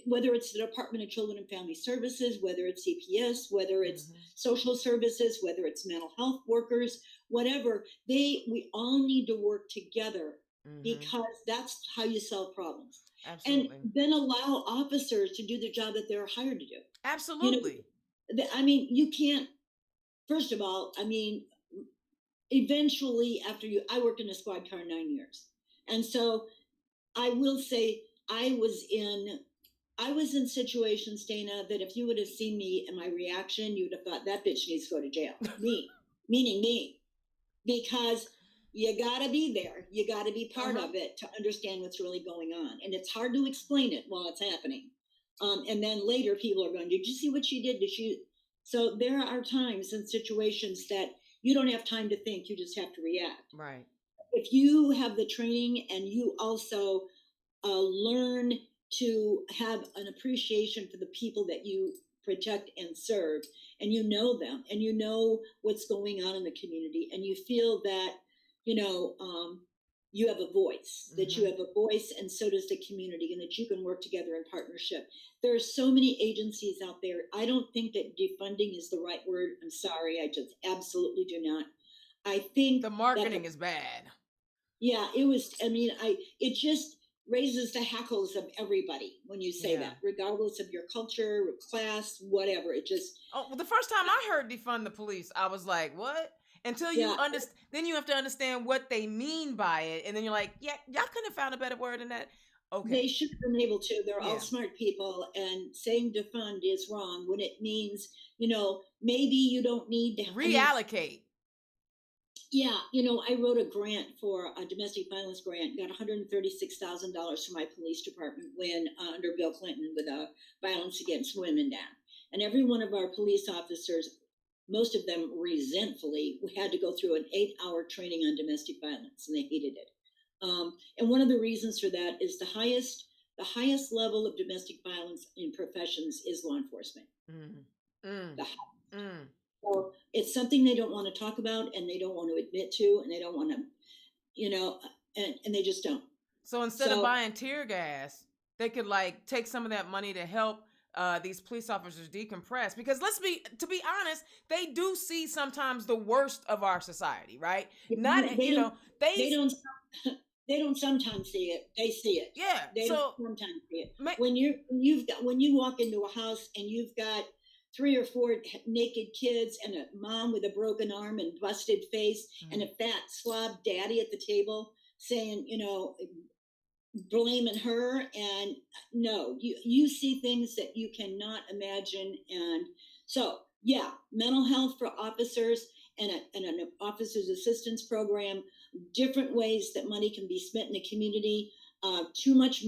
Whether it's the Department of Children and Family Services, whether it's CPS, whether it's social services, whether it's mental health workers, whatever, we all need to work together because that's how you solve problems. Absolutely. And then allow officers to do the job that they're hired to do. Absolutely. I mean, you can't, first of all, I mean, eventually I worked in a squad car 9 years. And so I will say I was in situations, Dana, that if you would have seen me and my reaction, you would have thought that bitch needs to go to jail. Meaning me. Because you got to be there. You got to be part of it to understand what's really going on. And it's hard to explain it while it's happening. And then later people are going, did you see what she did? So there are times and situations that you don't have time to think. You just have to react. Right. If you have the training and you also learn to have an appreciation for the people that you protect and serve, and you know them, and you know what's going on in the community, and you feel that, you have a voice, and so does the community, and that you can work together in partnership. There are so many agencies out there. I don't think that defunding is the right word. I'm sorry. I just absolutely do not. I think the marketing is bad. Yeah, it just raises the hackles of everybody when you say that, regardless of your culture, class, whatever. It just... the first time I heard defund the police, I was like, what? Until you understand, then you have to understand what they mean by it. And then you're like, y'all couldn't have found a better word than that. Okay. They should have been able to. They're all smart people. And saying defund is wrong when it means, maybe you don't need to... reallocate. I wrote a grant for a domestic violence grant, got $136,000 from my police department when under Bill Clinton with Violence Against Women Act. And every one of our police officers, most of them resentfully, had to go through an 8-hour training on domestic violence, and they hated it. And one of the reasons for that is the highest level of domestic violence in professions is law enforcement. So it's something they don't want to talk about, and they don't want to admit to, and they don't want to, and they just don't. So instead of buying tear gas, they could take some of that money to help these police officers decompress, because to be honest, they do see sometimes the worst of our society, right? They don't sometimes see it. They see it. Yeah. They don't sometimes see it. When you walk into a house and you've got 3 or 4 naked kids and a mom with a broken arm and busted face and a fat slob daddy at the table saying, blaming her, and no, you see things that you cannot imagine. And so, mental health for officers and an officer's assistance program, different ways that money can be spent in the community. Too much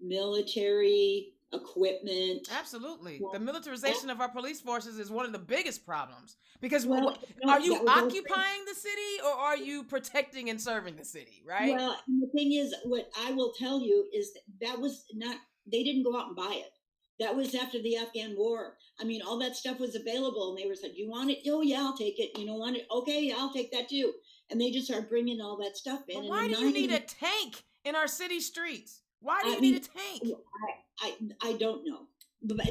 military equipment. Absolutely. The militarization of our police forces is one of the biggest problems, because are you occupying the city, or are you protecting and serving the city, right? Well, and the thing is, what I will tell you is that was not, they didn't go out and buy it. That was after the Afghan war. I mean, all that stuff was available, and they were said, you want it? Oh yeah, I'll take it. You don't want it? Okay, I'll take that too. And they just started bringing all that stuff in. But why do you need a tank in our city streets? Why do you need a tank? I don't know.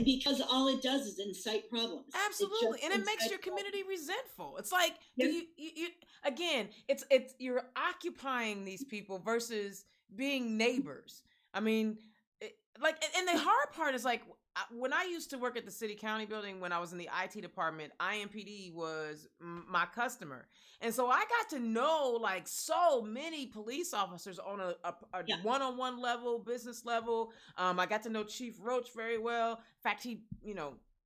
because all it does is incite problems. It just Absolutely. And it makes incites your problems. community resentful. It's like, do Yep. you again, it's you're occupying these people versus being neighbors. I mean, like, and the hard part is like, when I used to work at the city county building, when I was in the IT department, IMPD was my customer. And so I got to know like so many police officers on a Yeah. one-on-one level, business level. I got to know Chief Roach very well. In fact, he,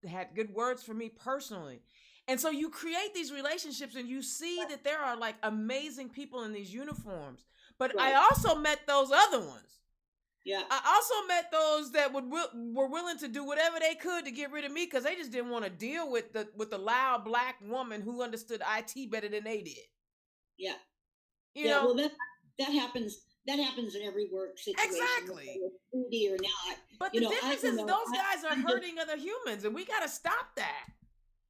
had good words for me personally. And so you create these relationships and you see that there are like amazing people in these uniforms. But I Right. also met those other ones. Yeah. I also met those that were willing to do whatever they could to get rid of me because they just didn't want to deal with the loud black woman who understood IT better than they did. Yeah. You Yeah. know, Well, that happens. That happens in every work situation, whether exactly. it's duty or not. But You the know, I difference don't is know. those guys are I just hurting other humans, and we got to stop that.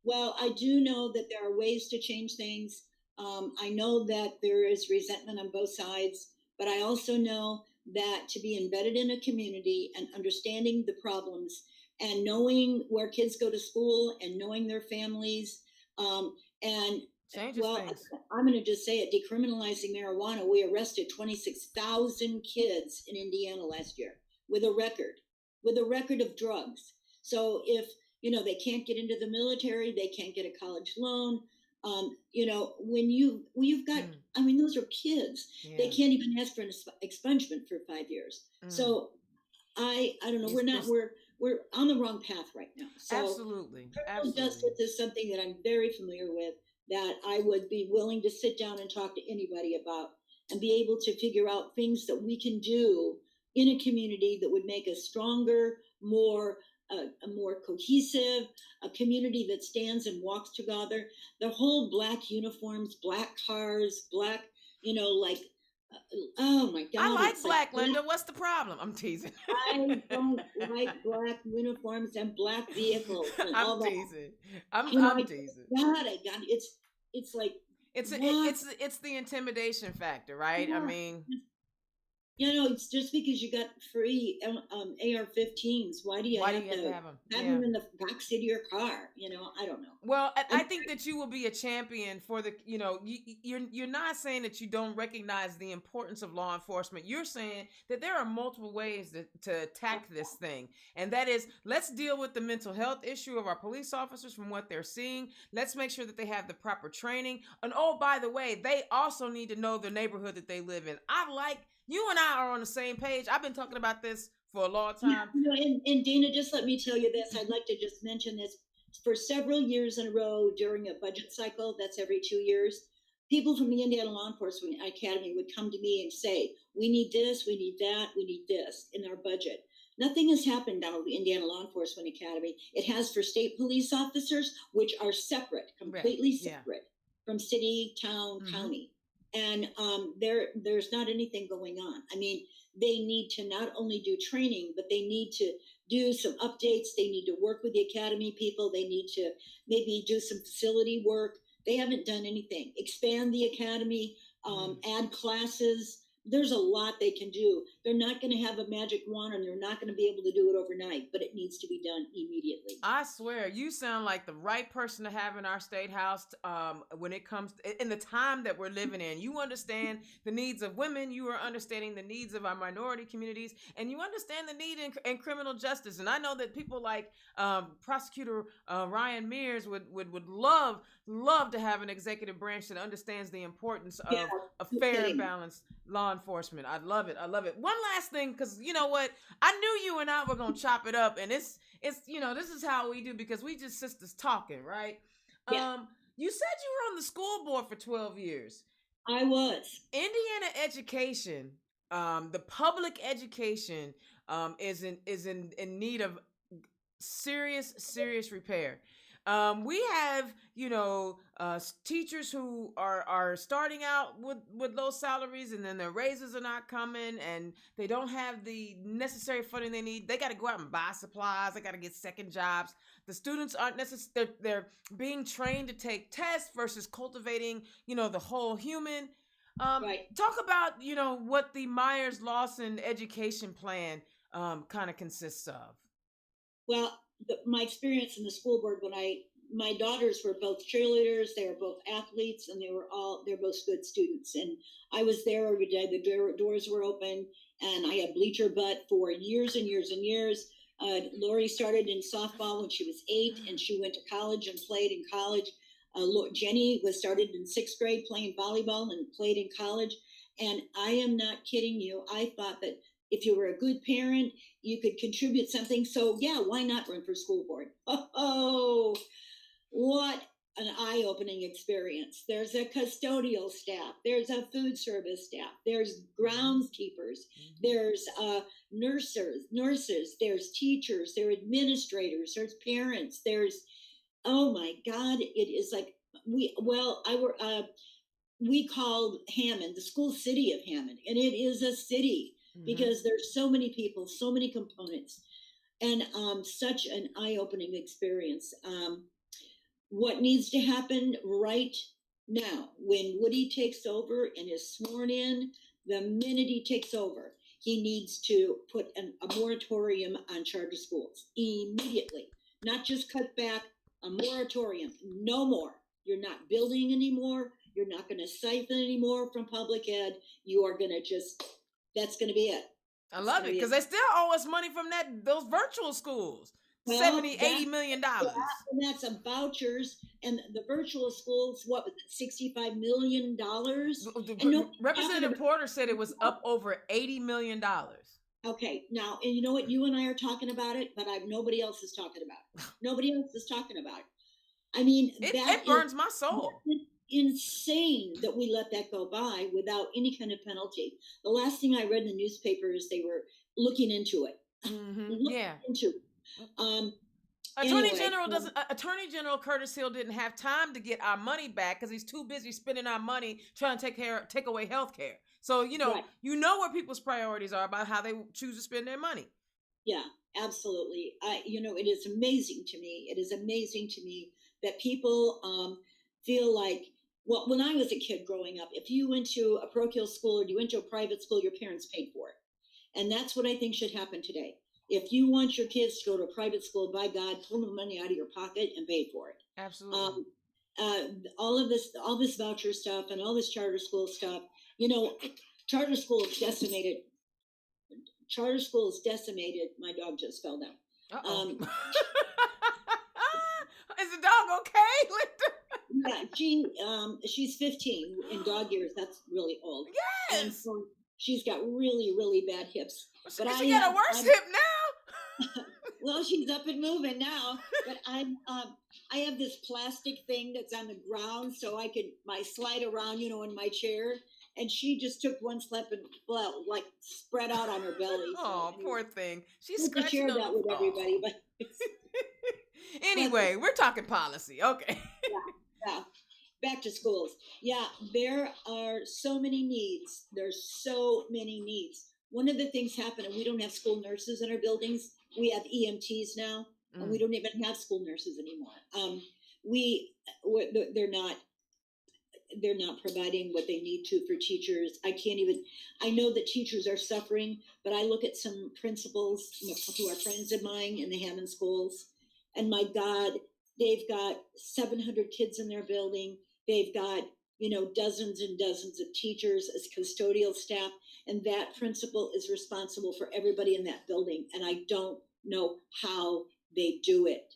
Well, I do know that there are ways to change things. I know that there is resentment on both sides, but I also know that to be embedded in a community and understanding the problems and knowing where kids go to school and knowing their families, and Changes well, things. I'm going to just say it: decriminalizing marijuana. We arrested 26,000 kids in Indiana last year with a record of drugs. So if they can't get into the military, they can't get a college loan. When you've got, I mean, those are kids. Yeah. They can't even ask for an expungement for 5 years. So I don't know. We're on the wrong path right now. So absolutely. criminal justice is something that I'm very familiar with, that I would be willing to sit down and talk to anybody about, and be able to figure out things that we can do in a community that would make us stronger, a more cohesive, a community that stands and walks together. The whole black uniforms, black cars, black, like, oh my God. I like black, Linda. What's the problem? I'm teasing. I don't like black uniforms and black vehicles and all that. Teasing. I'm teasing. God, it's like, it's the intimidation factor, right? Yeah. I mean, it's just because you got free AR-15s. Why do you have to have them in the backseat of your car? I don't know. Well, I think that you will be a champion for the, you're not saying that you don't recognize the importance of law enforcement. You're saying that there are multiple ways to attack this thing. And that is, let's deal with the mental health issue of our police officers from what they're seeing. Let's make sure that they have the proper training. And oh, by the way, they also need to know the neighborhood that they live in. You and I are on the same page. I've been talking about this for a long time. And Dana, just let me tell you this. I'd like to just mention this. For several years in a row during a budget cycle, that's every 2 years, people from the Indiana Law Enforcement Academy would come to me and say, we need this, we need that, we need this in our budget. Nothing has happened down at the Indiana Law Enforcement Academy. It has for state police officers, which are separate, completely separate from city, town, county. And there's not anything going on. I mean, they need to not only do training, but they need to do some updates. They need to work with the academy people. They need to maybe do some facility work. They haven't done anything. Expand the academy, add classes. There's a lot they can do. They're not going to have a magic wand, and they're not going to be able to do it overnight, but it needs to be done immediately. I swear, you sound like the right person to have in our state house when it comes in the time that we're living in. You understand the needs of women. You are understanding the needs of our minority communities, and you understand the need in criminal justice. And I know that people like Prosecutor Ryan Mears would love to have an executive branch that understands the importance of fair and balanced law enforcement. I love it. One last thing, because you know what? I knew you and I were going to chop it up, and it's this is how we do, because we just sisters talking, right? Yeah. You said you were on the school board for 12 years. I was. Indiana education, the public education is in need of serious repair. We have, teachers who are starting out with low salaries, and then their raises are not coming, and they don't have the necessary funding they need. They got to go out and buy supplies. They got to get second jobs. The students aren't necessarily, they're being trained to take tests versus cultivating, the whole human. Right. Talk about, what the Myers-Lawson education plan kind of consists of. Well, my experience in the school board when my daughters were both cheerleaders, they were both athletes, and they're both good students. And I was there every day. The doors were open, and I had bleacher butt for years and years and years. Lori started in softball when she was 8, and she went to college and played in college. Jenny was started in 6th grade playing volleyball and played in college. And I am not kidding you. I thought that if you were a good parent, you could contribute something. So yeah, why not run for school board? Oh, what an eye-opening experience. There's a custodial staff, there's a food service staff, there's groundskeepers, there's nurses, there's teachers, there are administrators, there's parents, there's, oh my God, it is like, we called Hammond the school city of Hammond, and it is a city because there's so many people, so many components, and such an eye-opening experience. What needs to happen right now, when Woody takes over and is sworn in, the minute he takes over, he needs to put a moratorium on charter schools immediately. Not just cut back, a moratorium. No more. You're not building anymore. You're not going to siphon anymore from public ed. You are going to that's going to be it. I love it, because they still owe us money from those virtual schools. Well, $80 million. And that's a vouchers, and the virtual schools, what was it, $65 million? Representative Porter said it was up over $80 million. Okay, now, and you know what? You and I are talking about it, but nobody else is talking about it. Nobody else is talking about it. I mean, it burns my soul. Insane that we let that go by without any kind of penalty. The last thing I read in the newspaper is they were looking into it. Attorney General Curtis Hill didn't have time to get our money back because he's too busy spending our money trying to take away health care. So, right. You know where people's priorities are about how they choose to spend their money. Yeah, absolutely. It is amazing to me. It is amazing to me that people feel like, well, when I was a kid growing up, if you went to a parochial school or you went to a private school, your parents paid for it. And that's what I think should happen today. If you want your kids to go to a private school, by God, pull the money out of your pocket and pay for it. Absolutely. All this voucher stuff and all this charter school stuff, charter schools decimated. Charter schools decimated. My dog just fell down. Is the dog okay? Yeah, she's 15 in dog years. That's really old. Yes. And so she's got really, really bad hips. But she got a worse hip now. Well, she's up and moving now. But I have this plastic thing that's on the ground, so I could slide around, in my chair. And she just took one step and spread out on her belly. Oh, so, poor thing. She's scratching share that with everybody, but. Anyway, we're talking policy. Okay. Yeah. Back to schools. Yeah, there are so many needs. There's so many needs. One of the things happened, and we don't have school nurses in our buildings. We have EMTs now, and we don't even have school nurses anymore. They're not providing what they need to for teachers. I know that teachers are suffering, but I look at some principals who are friends of mine in the Hammond schools, and my God, they've got 700 kids in their building. They've got, dozens and dozens of teachers as custodial staff, and that principal is responsible for everybody in that building. And I don't know how they do it.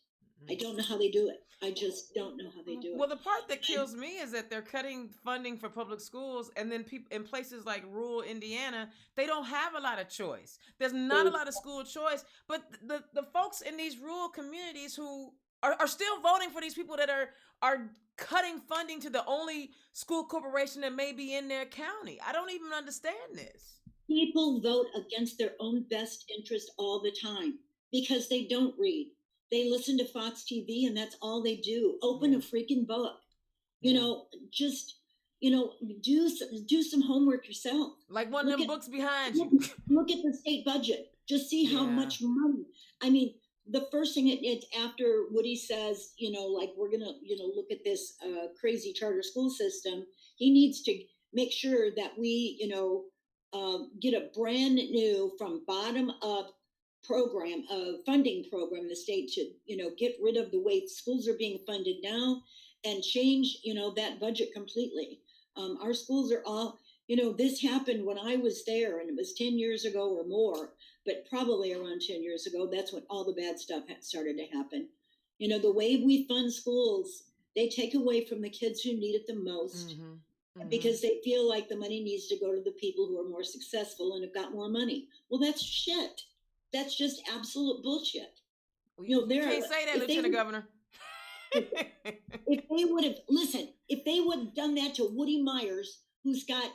I don't know how they do it. I just don't know how they do it. Well, the part that kills me is that they're cutting funding for public schools, and then people in places like rural Indiana, they don't have a lot of choice. There's not a lot of school choice, but the folks in these rural communities who are still voting for these people that are cutting funding to the only school corporation that may be in their county. I don't even understand this. People vote against their own best interest all the time because they don't read. They listen to Fox TV and that's all they do. Open a freaking book. Do some homework yourself. Like one of them books behind you. Look at the state budget. Just see how much money. I mean, the first thing it's after Woody says, we're going to, look at this crazy charter school system. He needs to make sure that we, get a brand new from bottom up program, a funding program, the state should, get rid of the way schools are being funded now and change, that budget completely. Our schools are all, this happened when I was there, and it was 10 years ago or more, but probably around 10 years ago. That's when all the bad stuff started to happen. The way we fund schools, they take away from the kids who need it the most, because they feel like the money needs to go to the people who are more successful and have got more money. Well, that's shit. That's just absolute bullshit. You can't say that, Lieutenant Governor. If they would have done that to Woody Myers, who's got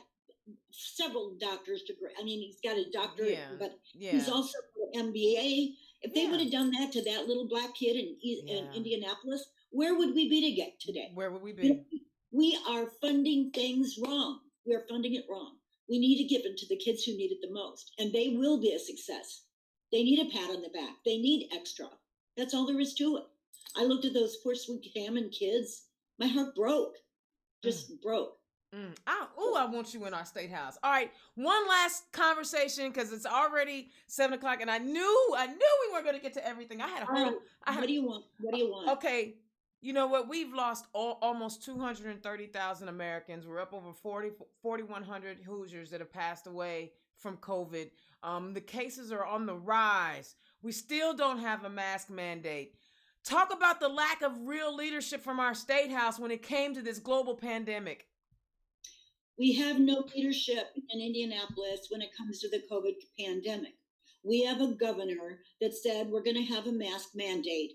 several doctor's degrees. I mean, he's got a doctorate, but he's also an MBA. If they would have done that to that little black kid in Indianapolis, where would we be today? Where would we be? We are funding things wrong. We are funding it wrong. We need to give it to the kids who need it the most, and they will be a success. They need a pat on the back. They need extra. That's all there is to it. I looked at those poor sweet salmon kids. My heart broke. Just broke. I want you in our state house. All right, one last conversation, because it's already 7:00, and I knew we weren't going to get to evereverything. What do you want? Okay, you know what? We've lost almost 230,000 Americans. We're up over 4,100 Hoosiers that have passed away from COVID. The cases are on the rise. We still don't have a mask mandate. Talk about the lack of real leadership from our state house when it came to this global pandemic. We have no leadership in Indianapolis when it comes to the COVID pandemic. We have a governor that said we're going to have a mask mandate.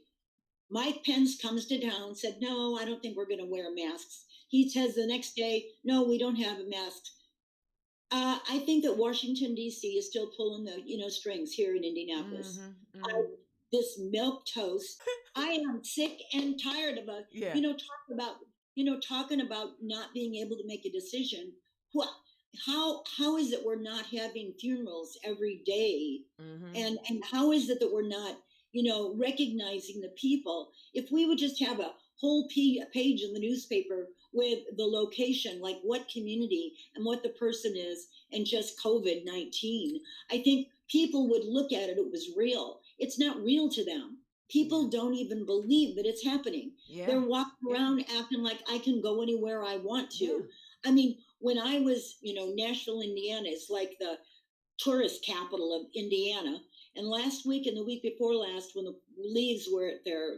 Mike Pence comes to town and said, no, I don't think we're going to wear masks. He says the next day, no, we don't have a mask. I think that Washington, D.C. is still pulling the strings here in Indianapolis. This milquetoast. I am sick and tired of talking about not being able to make a decision. How is it we're not having funerals every day? And how is it that we're not, recognizing the people? If we would just have a whole page in the newspaper with the location, like what community and what the person is, and just COVID-19, I think people would look at it. It was real. It's not real to them. People don't even believe that it's happening. They're walking around acting like I can go anywhere I want to. I mean, when I was, Nashville, Indiana is like the tourist capital of Indiana. And last week and the week before last, when the leaves were at their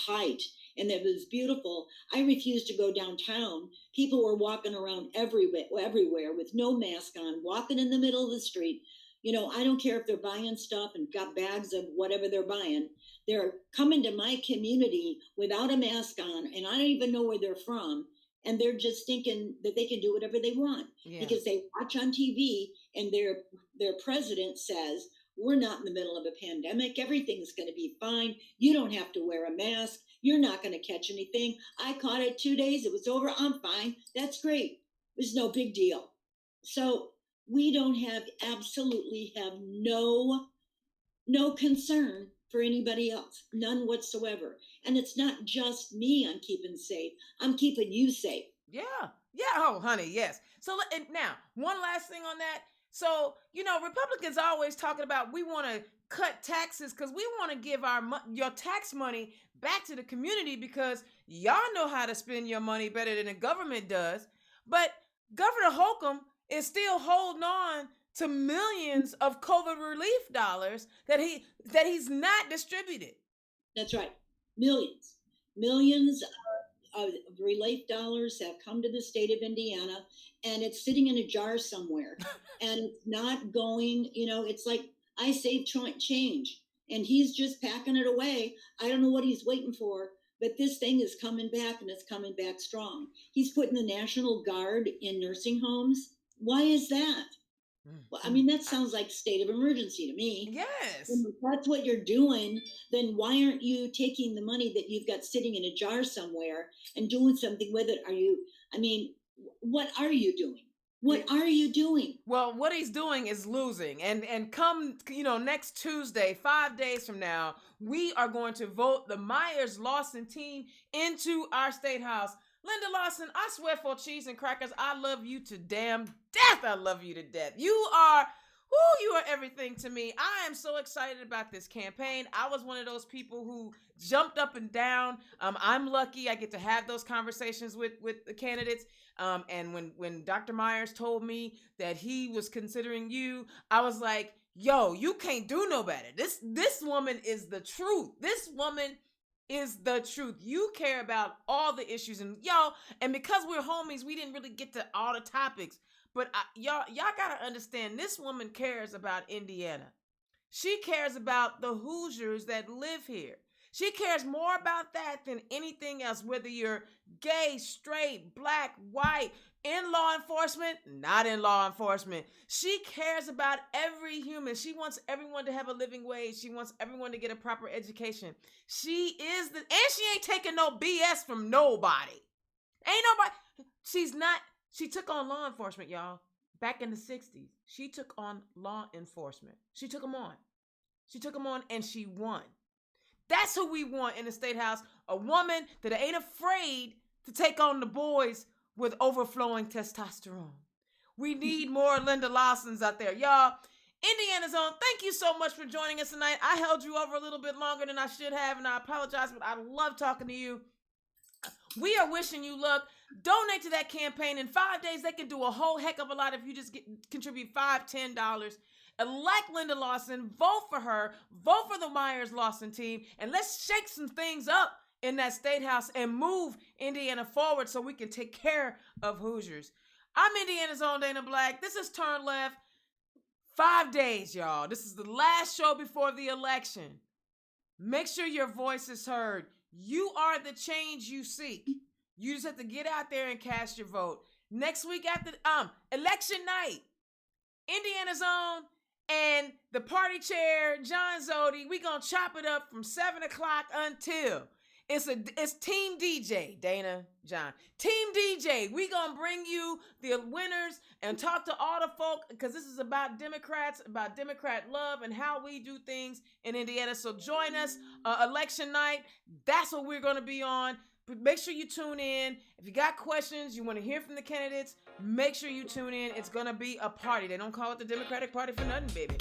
height and it was beautiful, I refused to go downtown. People were walking around everywhere with no mask on, walking in the middle of the street. I don't care if they're buying stuff and got bags of whatever they're buying. They're coming to my community without a mask on, and I don't even know where they're from. And they're just thinking that they can do whatever they want because they watch on TV and their president says, we're not in the middle of a pandemic. Everything's going to be fine. You don't have to wear a mask. You're not going to catch anything. I caught it 2 days. It was over. I'm fine. That's great. It was no big deal. So we absolutely have no concern for anybody else, none whatsoever. And it's not just me I'm keeping safe. I'm keeping you safe. Yeah. Oh, honey, yes. So now, one last thing on that. So, Republicans are always talking about we want to cut taxes because we want to give your tax money back to the community because y'all know how to spend your money better than the government does. But Governor Holcomb is still holding on to millions of COVID relief dollars that he's not distributed. That's right. Millions of relief dollars have come to the state of Indiana, and it's sitting in a jar somewhere. And it's not going, it's like I saved change, and he's just packing it away. I don't know what he's waiting for, but this thing is coming back, and it's coming back strong. He's putting the National Guard in nursing homes. Why is that? Well, I mean, that sounds like state of emergency to me. Yes. And if that's what you're doing, then why aren't you taking the money that you've got sitting in a jar somewhere and doing something with it? What are you doing? What are you doing? Well, what he's doing is losing. And come, next Tuesday, 5 days from now, we are going to vote the Myers-Lawson team into our state house. Linda Lawson, I swear for cheese and crackers, I love you to damn death. I love you to death. You are Woo, you are everything to me. I am so excited about this campaign. I was one of those people who jumped up and down. I'm lucky I get to have those conversations with the candidates. And when Dr. Myers told me that he was considering you, I was like, yo, you can't do no better. This woman is the truth. This woman is the truth. You care about all the issues, and because we're homies, we didn't really get to all the topics. But y'all gotta understand, this woman cares about Indiana. She cares about the Hoosiers that live here. She cares more about that than anything else, whether you're gay, straight, black, white, in law enforcement, not in law enforcement. She cares about every human. She wants everyone to have a living wage. She wants everyone to get a proper education. And she ain't taking no BS from nobody. Ain't nobody, she took on law enforcement, y'all. Back in the 60s, she took on law enforcement. She took them on. And she won. That's who we want in the State House. A woman that ain't afraid to take on the boys with overflowing testosterone. We need more Linda Lawsons out there. Y'all, Indiana's Own, thank you so much for joining us tonight. I held you over a little bit longer than I should have, and I apologize, but I love talking to you. We are wishing you luck. Donate to that campaign. In 5 days, they can do a whole heck of a lot if you just contribute $5, $10. Elect Linda Lawson. Vote for her. Vote for the Myers-Lawson team. And let's shake some things up in that State House and move Indiana forward so we can take care of Hoosiers. I'm Indiana's Own Dana Black. This is Turn Left. 5 days, y'all. This is the last show before the election. Make sure your voice is heard. You are the change you seek. You just have to get out there and cast your vote. Next week after election night, Indiana's Own and the party chair, John Zodi, we gonna chop it up from 7 o'clock until it's Team DJ, Dana, John. Team DJ, we gonna bring you the winners and talk to all the folk, because this is about Democrats, about Democrat love and how we do things in Indiana. So join us election night. That's what we're gonna be on. Make sure you tune in. If you got questions, you want to hear from the candidates, make sure you tune in. It's going to be a party. They don't call it the Democratic Party for nothing, baby.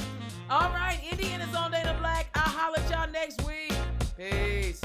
All right, Indiana's Own Dana Black. I'll holler at y'all next week. Peace.